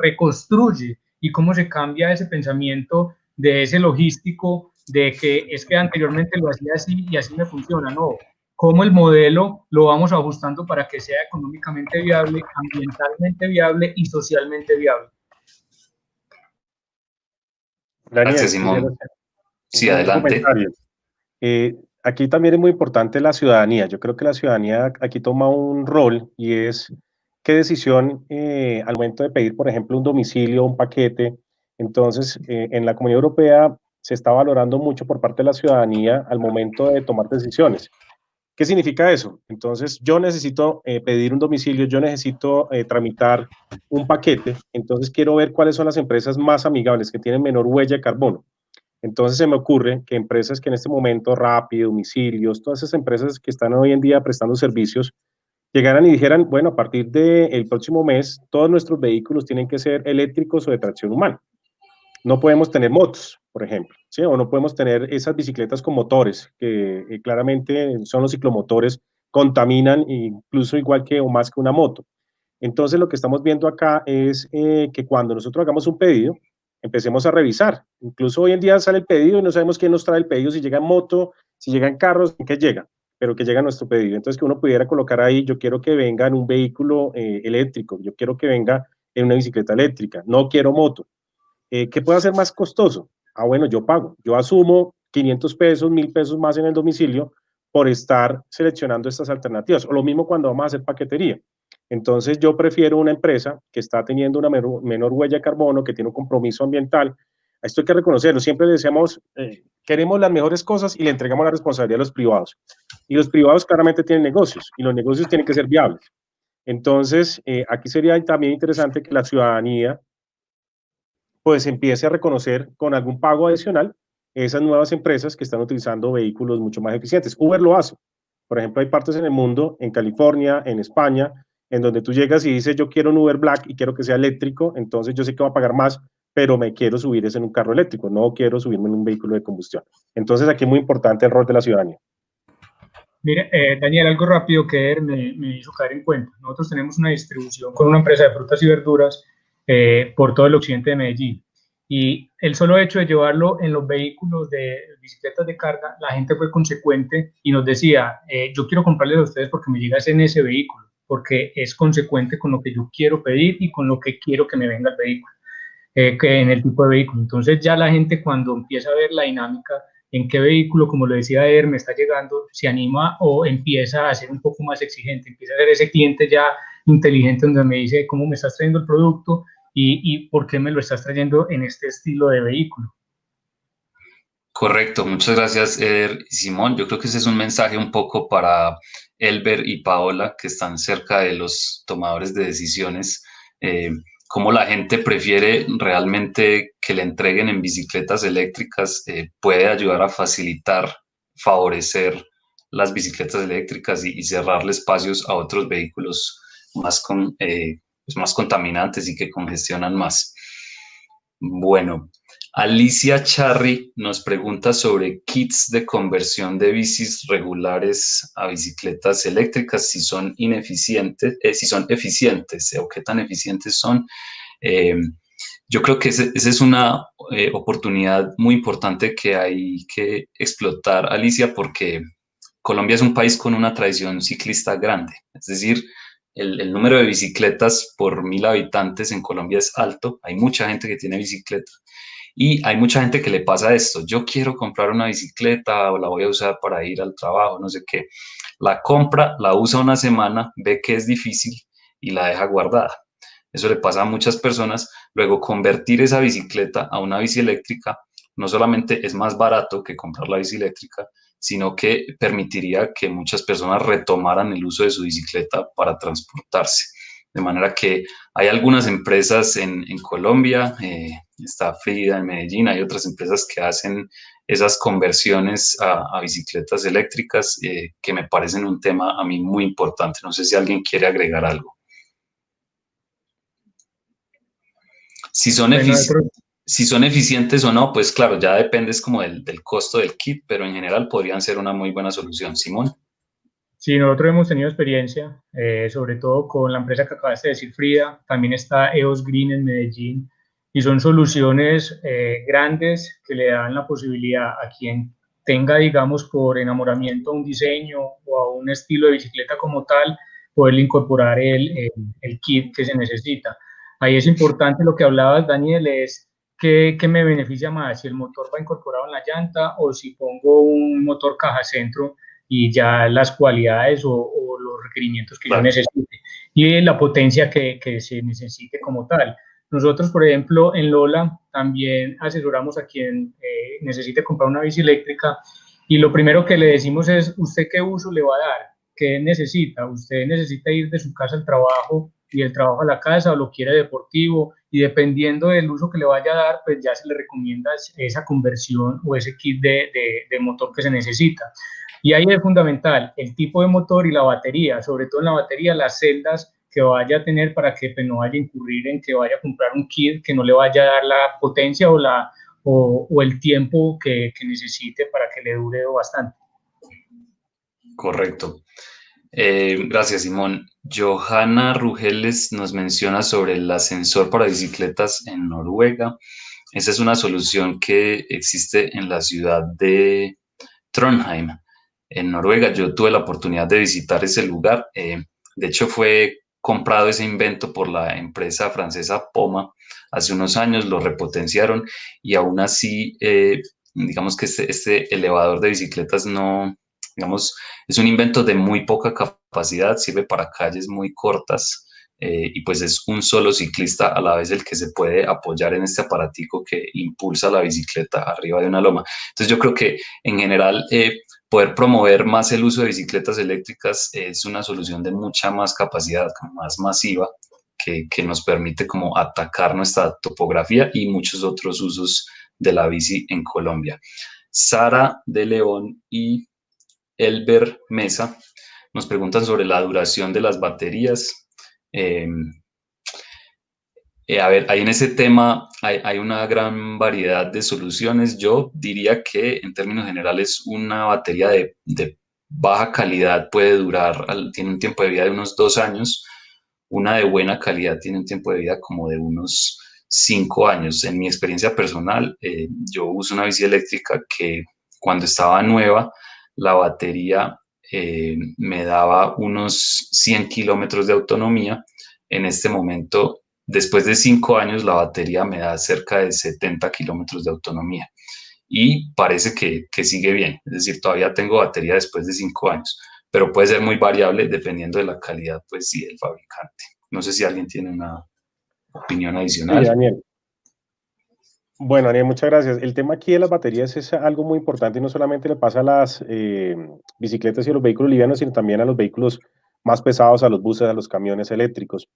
reconstruye y cómo se cambia ese pensamiento de ese logístico de que es que anteriormente lo hacía así y así me funciona. No, cómo el modelo lo vamos ajustando para que sea económicamente viable, ambientalmente viable y socialmente viable. Daniel, Gracias, Simón. Sí, adelante. Aquí también es muy importante la ciudadanía. Yo creo que la ciudadanía aquí toma un rol y es qué decisión al momento de pedir, por ejemplo, un domicilio, un paquete. Entonces, en la Comunidad Europea se está valorando mucho por parte de la ciudadanía al momento de tomar decisiones. ¿Qué significa eso? Entonces, yo necesito pedir un domicilio, yo necesito tramitar un paquete, entonces quiero ver cuáles son las empresas más amigables, que tienen menor huella de carbono. Entonces se me ocurre que empresas que en este momento, Rappi, domicilios, todas esas empresas que están hoy en día prestando servicios, llegaran y dijeran, bueno, a partir del próximo mes, todos nuestros vehículos tienen que ser eléctricos o de tracción humana. No podemos tener motos, por ejemplo, ¿sí? O no podemos tener esas bicicletas con motores, que claramente son los ciclomotores, contaminan incluso igual que o más que una moto. Entonces lo que estamos viendo acá es que cuando nosotros hagamos un pedido, empecemos a revisar. Incluso hoy en día sale el pedido y no sabemos quién nos trae el pedido, si llega en moto, Si llegan carros, que llegan, pero que llega a nuestro pedido. Entonces, que uno pudiera colocar ahí, yo quiero que venga en un vehículo eléctrico, yo quiero que venga en una bicicleta eléctrica, no quiero moto. ¿Qué puede ser más costoso? Ah, bueno, yo pago, yo asumo 500 pesos, 1000 pesos más en el domicilio por estar seleccionando estas alternativas. O lo mismo cuando vamos a hacer paquetería. Entonces, yo prefiero una empresa que está teniendo una menor huella de carbono, que tiene un compromiso ambiental. Esto hay que reconocerlo. Siempre decíamos, queremos las mejores cosas y le entregamos la responsabilidad a los privados. Y los privados claramente tienen negocios y los negocios tienen que ser viables. Entonces, aquí sería también interesante que la ciudadanía pues empiece a reconocer con algún pago adicional esas nuevas empresas que están utilizando vehículos mucho más eficientes. Uber lo hace. Por ejemplo, hay partes en el mundo, en California, en España, en donde tú llegas y dices, yo quiero un Uber Black y quiero que sea eléctrico, entonces yo sé que va a pagar más, pero me quiero subir en un carro eléctrico, no quiero subirme en un vehículo de combustión. Entonces, aquí es muy importante el rol de la ciudadanía. Mire, Daniel, algo rápido que me hizo caer en cuenta. Nosotros tenemos una distribución con una empresa de frutas y verduras por todo el occidente de Medellín. Y el solo hecho de llevarlo en los vehículos de bicicletas de carga, la gente fue consecuente y nos decía, yo quiero comprarles a ustedes porque me llegas en ese vehículo, porque es consecuente con lo que yo quiero pedir y con lo que quiero que me venga el vehículo, que en el tipo de vehículo. Entonces ya la gente cuando empieza a ver la dinámica, en qué vehículo, como lo decía Eder, me está llegando, se anima o empieza a ser un poco más exigente, empieza a ser ese cliente ya inteligente donde me dice cómo me estás trayendo el producto y por qué me lo estás trayendo en este estilo de vehículo. Correcto, muchas gracias, Eder y Simón. Yo creo que ese es un mensaje un poco para Elber y Paola, que están cerca de los tomadores de decisiones, cómo la gente prefiere realmente que le entreguen en bicicletas eléctricas, puede ayudar a facilitar, favorecer las bicicletas eléctricas y cerrarle espacios a otros vehículos más, pues más contaminantes y que congestionan más. Bueno, Alicia Charri nos pregunta sobre kits de conversión de bicis regulares a bicicletas eléctricas, si son eficientes o qué tan eficientes son. Yo creo que esa es una oportunidad muy importante que hay que explotar, Alicia, porque Colombia es un país con una tradición ciclista grande, es decir, el número de bicicletas por 1000 habitantes en Colombia es alto, hay mucha gente que tiene bicicleta. Y hay mucha gente que le pasa esto, yo quiero comprar una bicicleta o la voy a usar para ir al trabajo, no sé qué. La compra, la usa una semana, ve que es difícil y la deja guardada. Eso le pasa a muchas personas. Luego, convertir esa bicicleta a una bici eléctrica no solamente es más barato que comprar la bici eléctrica, sino que permitiría que muchas personas retomaran el uso de su bicicleta para transportarse. De manera que hay algunas empresas en Colombia, está Frida en Medellín, hay otras empresas que hacen esas conversiones a bicicletas eléctricas que me parecen un tema a mí muy importante. No sé si alguien quiere agregar algo. Si son eficientes o no, pues claro, ya depende es como del costo del kit, pero en general podrían ser una muy buena solución. Simón. Sí, nosotros hemos tenido experiencia, sobre todo con la empresa que acabaste de decir, Frida, también está EOS Green en Medellín, y son soluciones grandes que le dan la posibilidad a quien tenga, digamos, por enamoramiento a un diseño o a un estilo de bicicleta como tal, poderle incorporar el kit que se necesita. Ahí es importante lo que hablabas, Daniel, es ¿qué me beneficia más? Si el motor va incorporado en la llanta o si pongo un motor caja centro y ya las cualidades o los requerimientos que yo necesite y la potencia que se necesite como tal. Nosotros, por ejemplo, en Lola también asesoramos a quien necesite comprar una bici eléctrica y lo primero que le decimos es, ¿usted qué uso le va a dar? ¿Qué necesita? ¿Usted necesita ir de su casa al trabajo y del trabajo a la casa o lo quiere deportivo? Y dependiendo del uso que le vaya a dar, pues ya se le recomienda esa conversión o ese kit de motor que se necesita. Y ahí es fundamental el tipo de motor y la batería, sobre todo en la batería, las celdas que vaya a tener para que pues, no vaya a incurrir en que vaya a comprar un kit que no le vaya a dar la potencia o el tiempo que necesite para que le dure bastante. Correcto. Gracias, Simón. Johanna Rugeles nos menciona sobre el ascensor para bicicletas en Noruega. Esa es una solución que existe en la ciudad de Trondheim, en Noruega. Yo tuve la oportunidad de visitar ese lugar. De hecho, fue comprado ese invento por la empresa francesa Poma hace unos años, lo repotenciaron y aún así, digamos que este elevador de bicicletas no, digamos, es un invento de muy poca capacidad, sirve para calles muy cortas. Y pues es un solo ciclista a la vez el que se puede apoyar en este aparatico que impulsa la bicicleta arriba de una loma. Entonces yo creo que en general poder promover más el uso de bicicletas eléctricas es una solución de mucha más capacidad, más masiva, que nos permite como atacar nuestra topografía y muchos otros usos de la bici en Colombia. Sara de León y Elber Mesa nos preguntan sobre la duración de las baterías. A ver, ahí en ese tema hay una gran variedad de soluciones. Yo diría que en términos generales una batería de baja calidad puede durar, tiene un tiempo de vida de unos 2 años. Una de buena calidad tiene un tiempo de vida como de unos 5 años. En mi experiencia personal, yo uso una bici eléctrica que cuando estaba nueva, la batería me daba unos 100 kilómetros de autonomía. En este momento, después de 5 años, la batería me da cerca de 70 kilómetros de autonomía y parece que sigue bien. Es decir, todavía tengo batería después de 5 años, pero puede ser muy variable dependiendo de la calidad, pues sí, del fabricante. No sé si alguien tiene una opinión adicional. Sí, Daniel. Bueno, Daniel, muchas gracias. El tema aquí de las baterías es algo muy importante y no solamente le pasa a las bicicletas y a los vehículos livianos, sino también a los vehículos más pesados, a los buses, a los camiones eléctricos.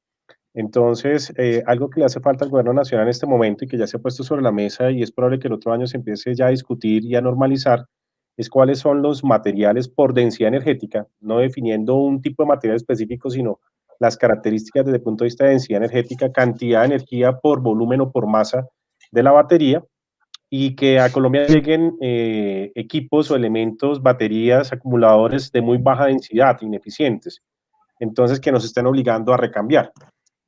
Entonces, algo que le hace falta al gobierno nacional en este momento y que ya se ha puesto sobre la mesa y es probable que el otro año se empiece ya a discutir y a normalizar, es cuáles son los materiales por densidad energética, no definiendo un tipo de material específico, sino las características desde el punto de vista de densidad energética, cantidad de energía por volumen o por masa de la batería, y que a Colombia lleguen equipos o elementos, baterías, acumuladores de muy baja densidad, ineficientes, entonces que nos estén obligando a recambiar.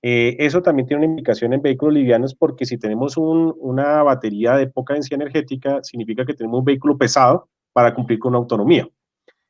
Eso también tiene una implicación en vehículos livianos porque si tenemos una batería de poca densidad energética, significa que tenemos un vehículo pesado para cumplir con una autonomía.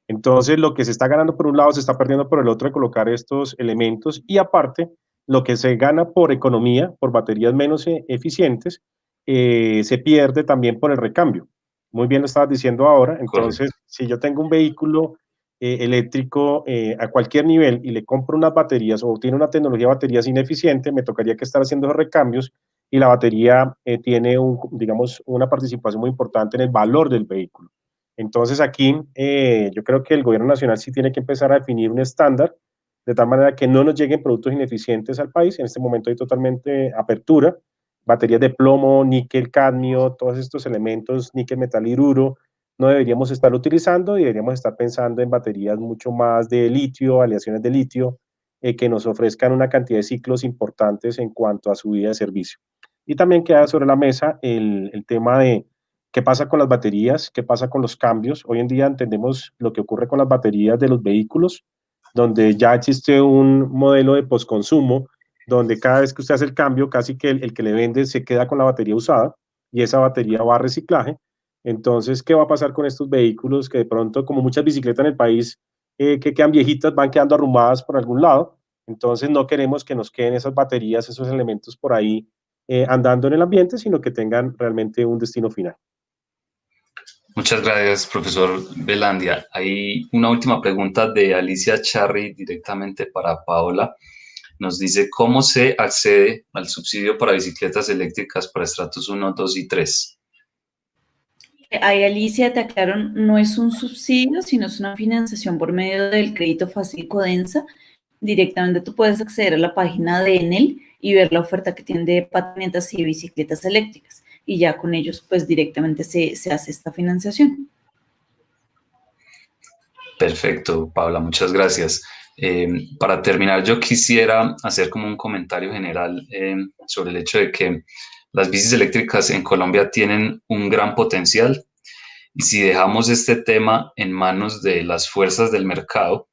Entonces, lo que se está ganando por un lado se está perdiendo por el otro de colocar estos elementos y aparte, lo que se gana por economía, por baterías menos eficientes, se pierde también por el recambio. Muy bien lo estabas diciendo ahora. Entonces, correcto, si yo tengo un vehículo eléctrico a cualquier nivel y le compro unas baterías o tiene una tecnología de baterías ineficiente, me tocaría que estar haciendo esos recambios y la batería tiene, digamos, una participación muy importante en el valor del vehículo. Entonces aquí yo creo que el gobierno nacional sí tiene que empezar a definir un estándar de tal manera que no nos lleguen productos ineficientes al país. En este momento hay totalmente apertura, baterías de plomo, níquel, cadmio, todos estos elementos, níquel, metal hidruro, no deberíamos estar utilizando y deberíamos estar pensando en baterías mucho más de litio, aleaciones de litio, que nos ofrezcan una cantidad de ciclos importantes en cuanto a su vida de servicio. Y también queda sobre la mesa el tema de qué pasa con las baterías, qué pasa con los cambios. Hoy en día entendemos lo que ocurre con las baterías de los vehículos, donde ya existe un modelo de postconsumo, donde cada vez que usted hace el cambio, casi que el que le vende se queda con la batería usada y esa batería va a reciclaje. Entonces, ¿qué va a pasar con estos vehículos que de pronto, como muchas bicicletas en el país, que quedan viejitas, van quedando arrumadas por algún lado? Entonces, no queremos que nos queden esas baterías, esos elementos por ahí andando en el ambiente, sino que tengan realmente un destino final. Muchas gracias, profesor Velandia. Hay una última pregunta de Alicia Charri directamente para Paola. Nos dice, ¿cómo se accede al subsidio para bicicletas eléctricas para estratos 1, 2 y 3? Ahí, Alicia, te aclaro, no es un subsidio, sino es una financiación por medio del crédito fácil Codensa. Directamente tú puedes acceder a la página de Enel y ver la oferta que tienen de patinetas y bicicletas eléctricas. Y ya con ellos, pues directamente se hace esta financiación. Perfecto, Paula, muchas gracias. Para terminar, yo quisiera hacer como un comentario general sobre el hecho de que las bicis eléctricas en Colombia tienen un gran potencial y si dejamos este tema en manos de las fuerzas del mercado,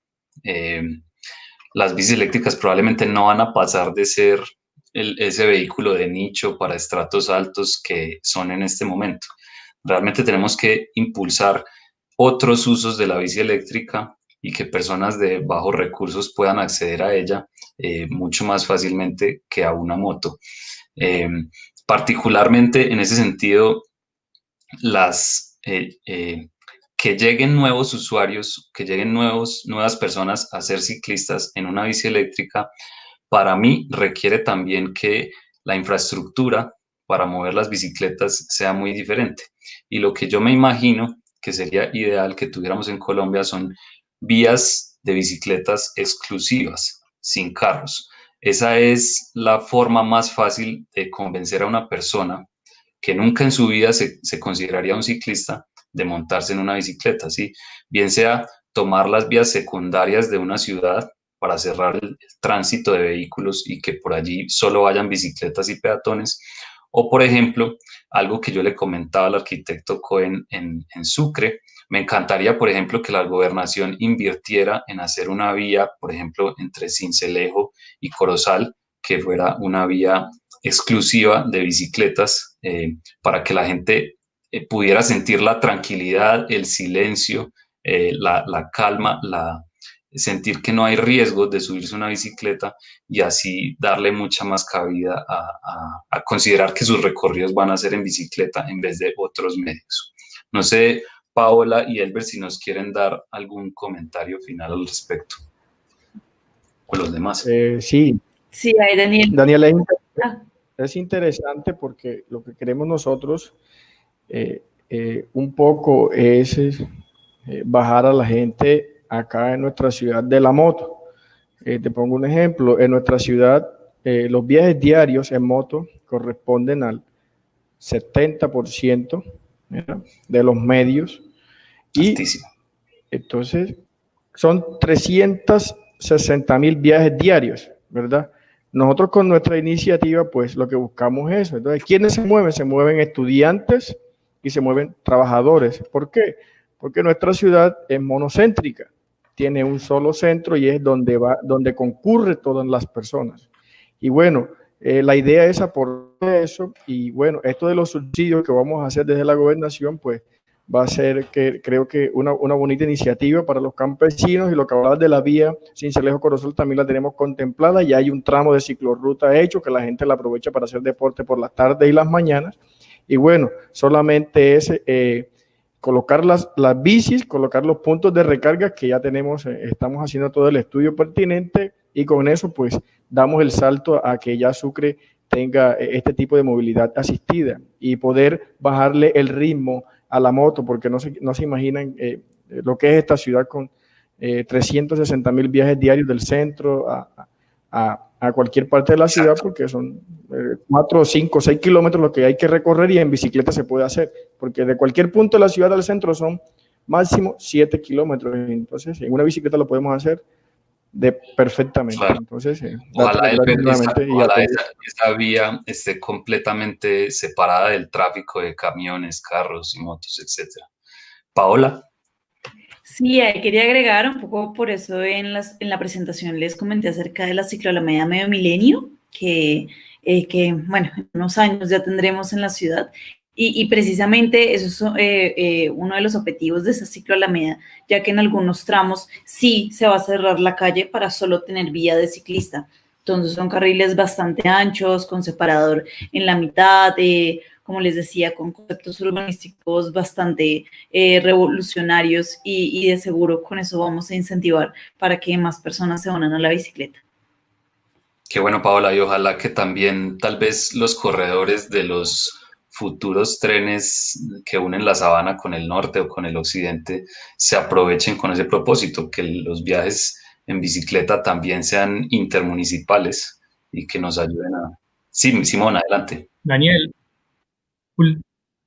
las bicis eléctricas probablemente no van a pasar de ser ese vehículo de nicho para estratos altos que son en este momento. Realmente tenemos que impulsar otros usos de la bici eléctrica y que personas de bajos recursos puedan acceder a ella mucho más fácilmente que a una moto. Particularmente en ese sentido, que lleguen nuevos usuarios, que lleguen nuevas personas a ser ciclistas en una bici eléctrica, para mí requiere también que la infraestructura para mover las bicicletas sea muy diferente. Y lo que yo me imagino que sería ideal que tuviéramos en Colombia son vías de bicicletas exclusivas, sin carros. Esa es la forma más fácil de convencer a una persona que nunca en su vida se consideraría un ciclista de montarse en una bicicleta, ¿sí? Bien sea tomar las vías secundarias de una ciudad para cerrar el tránsito de vehículos y que por allí solo vayan bicicletas y peatones, o por ejemplo, algo que yo le comentaba al arquitecto Cohen en Sucre, me encantaría, por ejemplo, que la gobernación invirtiera en hacer una vía, por ejemplo, entre Sincelejo y Corozal, que fuera una vía exclusiva de bicicletas para que la gente pudiera sentir la tranquilidad, el silencio, la calma, sentir que no hay riesgo de subirse a una bicicleta y así darle mucha más cabida a considerar que sus recorridos van a ser en bicicleta en vez de otros medios. No sé, Paola y Elber, si nos quieren dar algún comentario final al respecto. O los demás. Sí. Sí, ahí Daniel. Daniel, es interesante porque lo que queremos nosotros un poco es bajar a la gente acá en nuestra ciudad de la moto. Te pongo un ejemplo. En nuestra ciudad, los viajes diarios en moto corresponden al 70% de los medios. Y altísimo. Entonces, son 360,000 viajes diarios, ¿verdad? Nosotros con nuestra iniciativa, pues lo que buscamos es eso. Entonces, ¿quiénes se mueven? Se mueven estudiantes y se mueven trabajadores. ¿Por qué? Porque nuestra ciudad es monocéntrica, tiene un solo centro y es donde concurre todas las personas. Y bueno, la idea es aportar eso y bueno, esto de los subsidios que vamos a hacer desde la gobernación, pues va a ser que creo que una bonita iniciativa para los campesinos. Y lo que hablabas de la vía Sincelejo-Corozal también la tenemos contemplada. Ya hay un tramo de ciclorruta hecho que la gente la aprovecha para hacer deporte por las tardes y las mañanas. Y bueno, solamente es colocar las bicis, colocar los puntos de recarga que ya tenemos, estamos haciendo todo el estudio pertinente y con eso pues damos el salto a que ya Sucre tenga este tipo de movilidad asistida y poder bajarle el ritmo a la moto, porque no se imaginan lo que es esta ciudad con 360,000 viajes diarios del centro a cualquier parte de la ciudad, porque son 4, 5, 6 kilómetros lo que hay que recorrer y en bicicleta se puede hacer, porque de cualquier punto de la ciudad al centro son máximo 7 kilómetros, entonces en una bicicleta lo podemos hacer perfectamente. Claro. Entonces, ojalá esa vía esté completamente separada del tráfico de camiones, carros y motos, etcétera. Paola. Sí, quería agregar un poco, por eso en la presentación les comenté acerca de la cicloalameda Medio Milenio, que bueno, en unos años ya tendremos en la ciudad. Y precisamente eso es uno de los objetivos de esa cicloalameda, ya que en algunos tramos sí se va a cerrar la calle para solo tener vía de ciclista. Entonces son carriles bastante anchos, con separador en la mitad, como les decía, con conceptos urbanísticos bastante revolucionarios y de seguro con eso vamos a incentivar para que más personas se unan a la bicicleta. Qué bueno, Paola, y ojalá que también tal vez los corredores de los futuros trenes que unen la sabana con el norte o con el occidente se aprovechen con ese propósito, que los viajes en bicicleta también sean intermunicipales y que nos ayuden a... Sí, Simón, adelante. Daniel,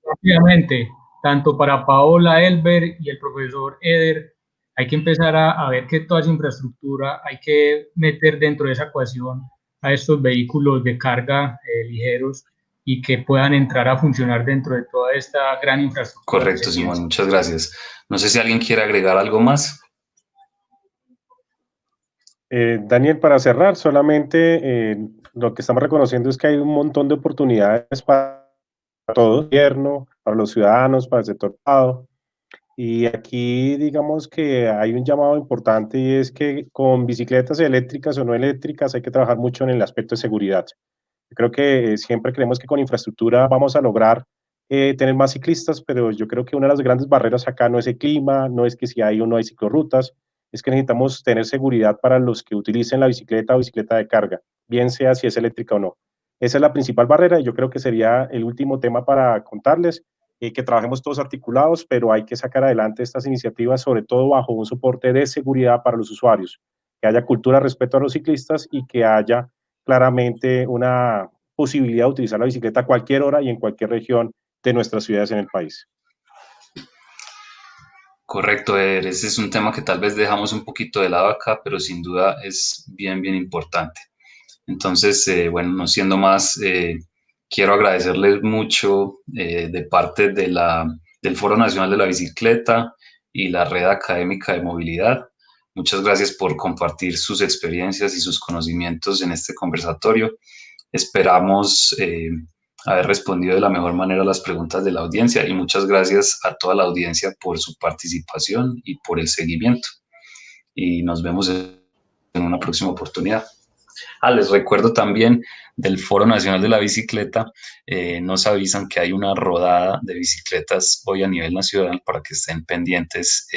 rápidamente, tanto para Paola, Elber y el profesor Eder, hay que empezar a ver que toda esa infraestructura hay que meter dentro de esa ecuación a estos vehículos de carga ligeros y que puedan entrar a funcionar dentro de toda esta gran infraestructura. Correcto, Simón, muchas gracias. No sé si alguien quiere agregar algo más. Daniel, para cerrar, solamente lo que estamos reconociendo es que hay un montón de oportunidades para todo el gobierno, para los ciudadanos, para el sector privado, Y aquí digamos que hay un llamado importante y es que con bicicletas eléctricas o no eléctricas hay que trabajar mucho en el aspecto de seguridad. Yo creo que siempre creemos que con infraestructura vamos a lograr tener más ciclistas, pero yo creo que una de las grandes barreras acá no es el clima, no es que si hay o no hay ciclorrutas, es que necesitamos tener seguridad para los que utilicen la bicicleta o bicicleta de carga, bien sea si es eléctrica o no. Esa es la principal barrera y yo creo que sería el último tema para contarles, que trabajemos todos articulados, pero hay que sacar adelante estas iniciativas, sobre todo bajo un soporte de seguridad para los usuarios, que haya cultura de respeto a los ciclistas y que haya claramente una posibilidad de utilizar la bicicleta a cualquier hora y en cualquier región de nuestras ciudades en el país. Correcto, Eder. Ese es un tema que tal vez dejamos un poquito de lado acá, pero sin duda es bien, bien importante. Entonces, bueno, no siendo más, quiero agradecerles mucho de parte del Foro Nacional de la Bicicleta y la Red Académica de Movilidad. Muchas gracias por compartir sus experiencias y sus conocimientos en este conversatorio. Esperamos haber respondido de la mejor manera a las preguntas de la audiencia y muchas gracias a toda la audiencia por su participación y por el seguimiento. Y nos vemos en una próxima oportunidad. Les recuerdo también del Foro Nacional de la Bicicleta, nos avisan que hay una rodada de bicicletas hoy a nivel nacional para que estén pendientes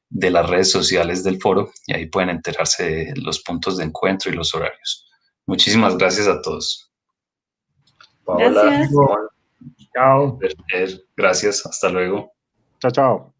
de las redes sociales del foro y ahí pueden enterarse de los puntos de encuentro y los horarios. Muchísimas gracias a todos. Paola, gracias. Chao. Gracias, hasta luego. Chao, chao.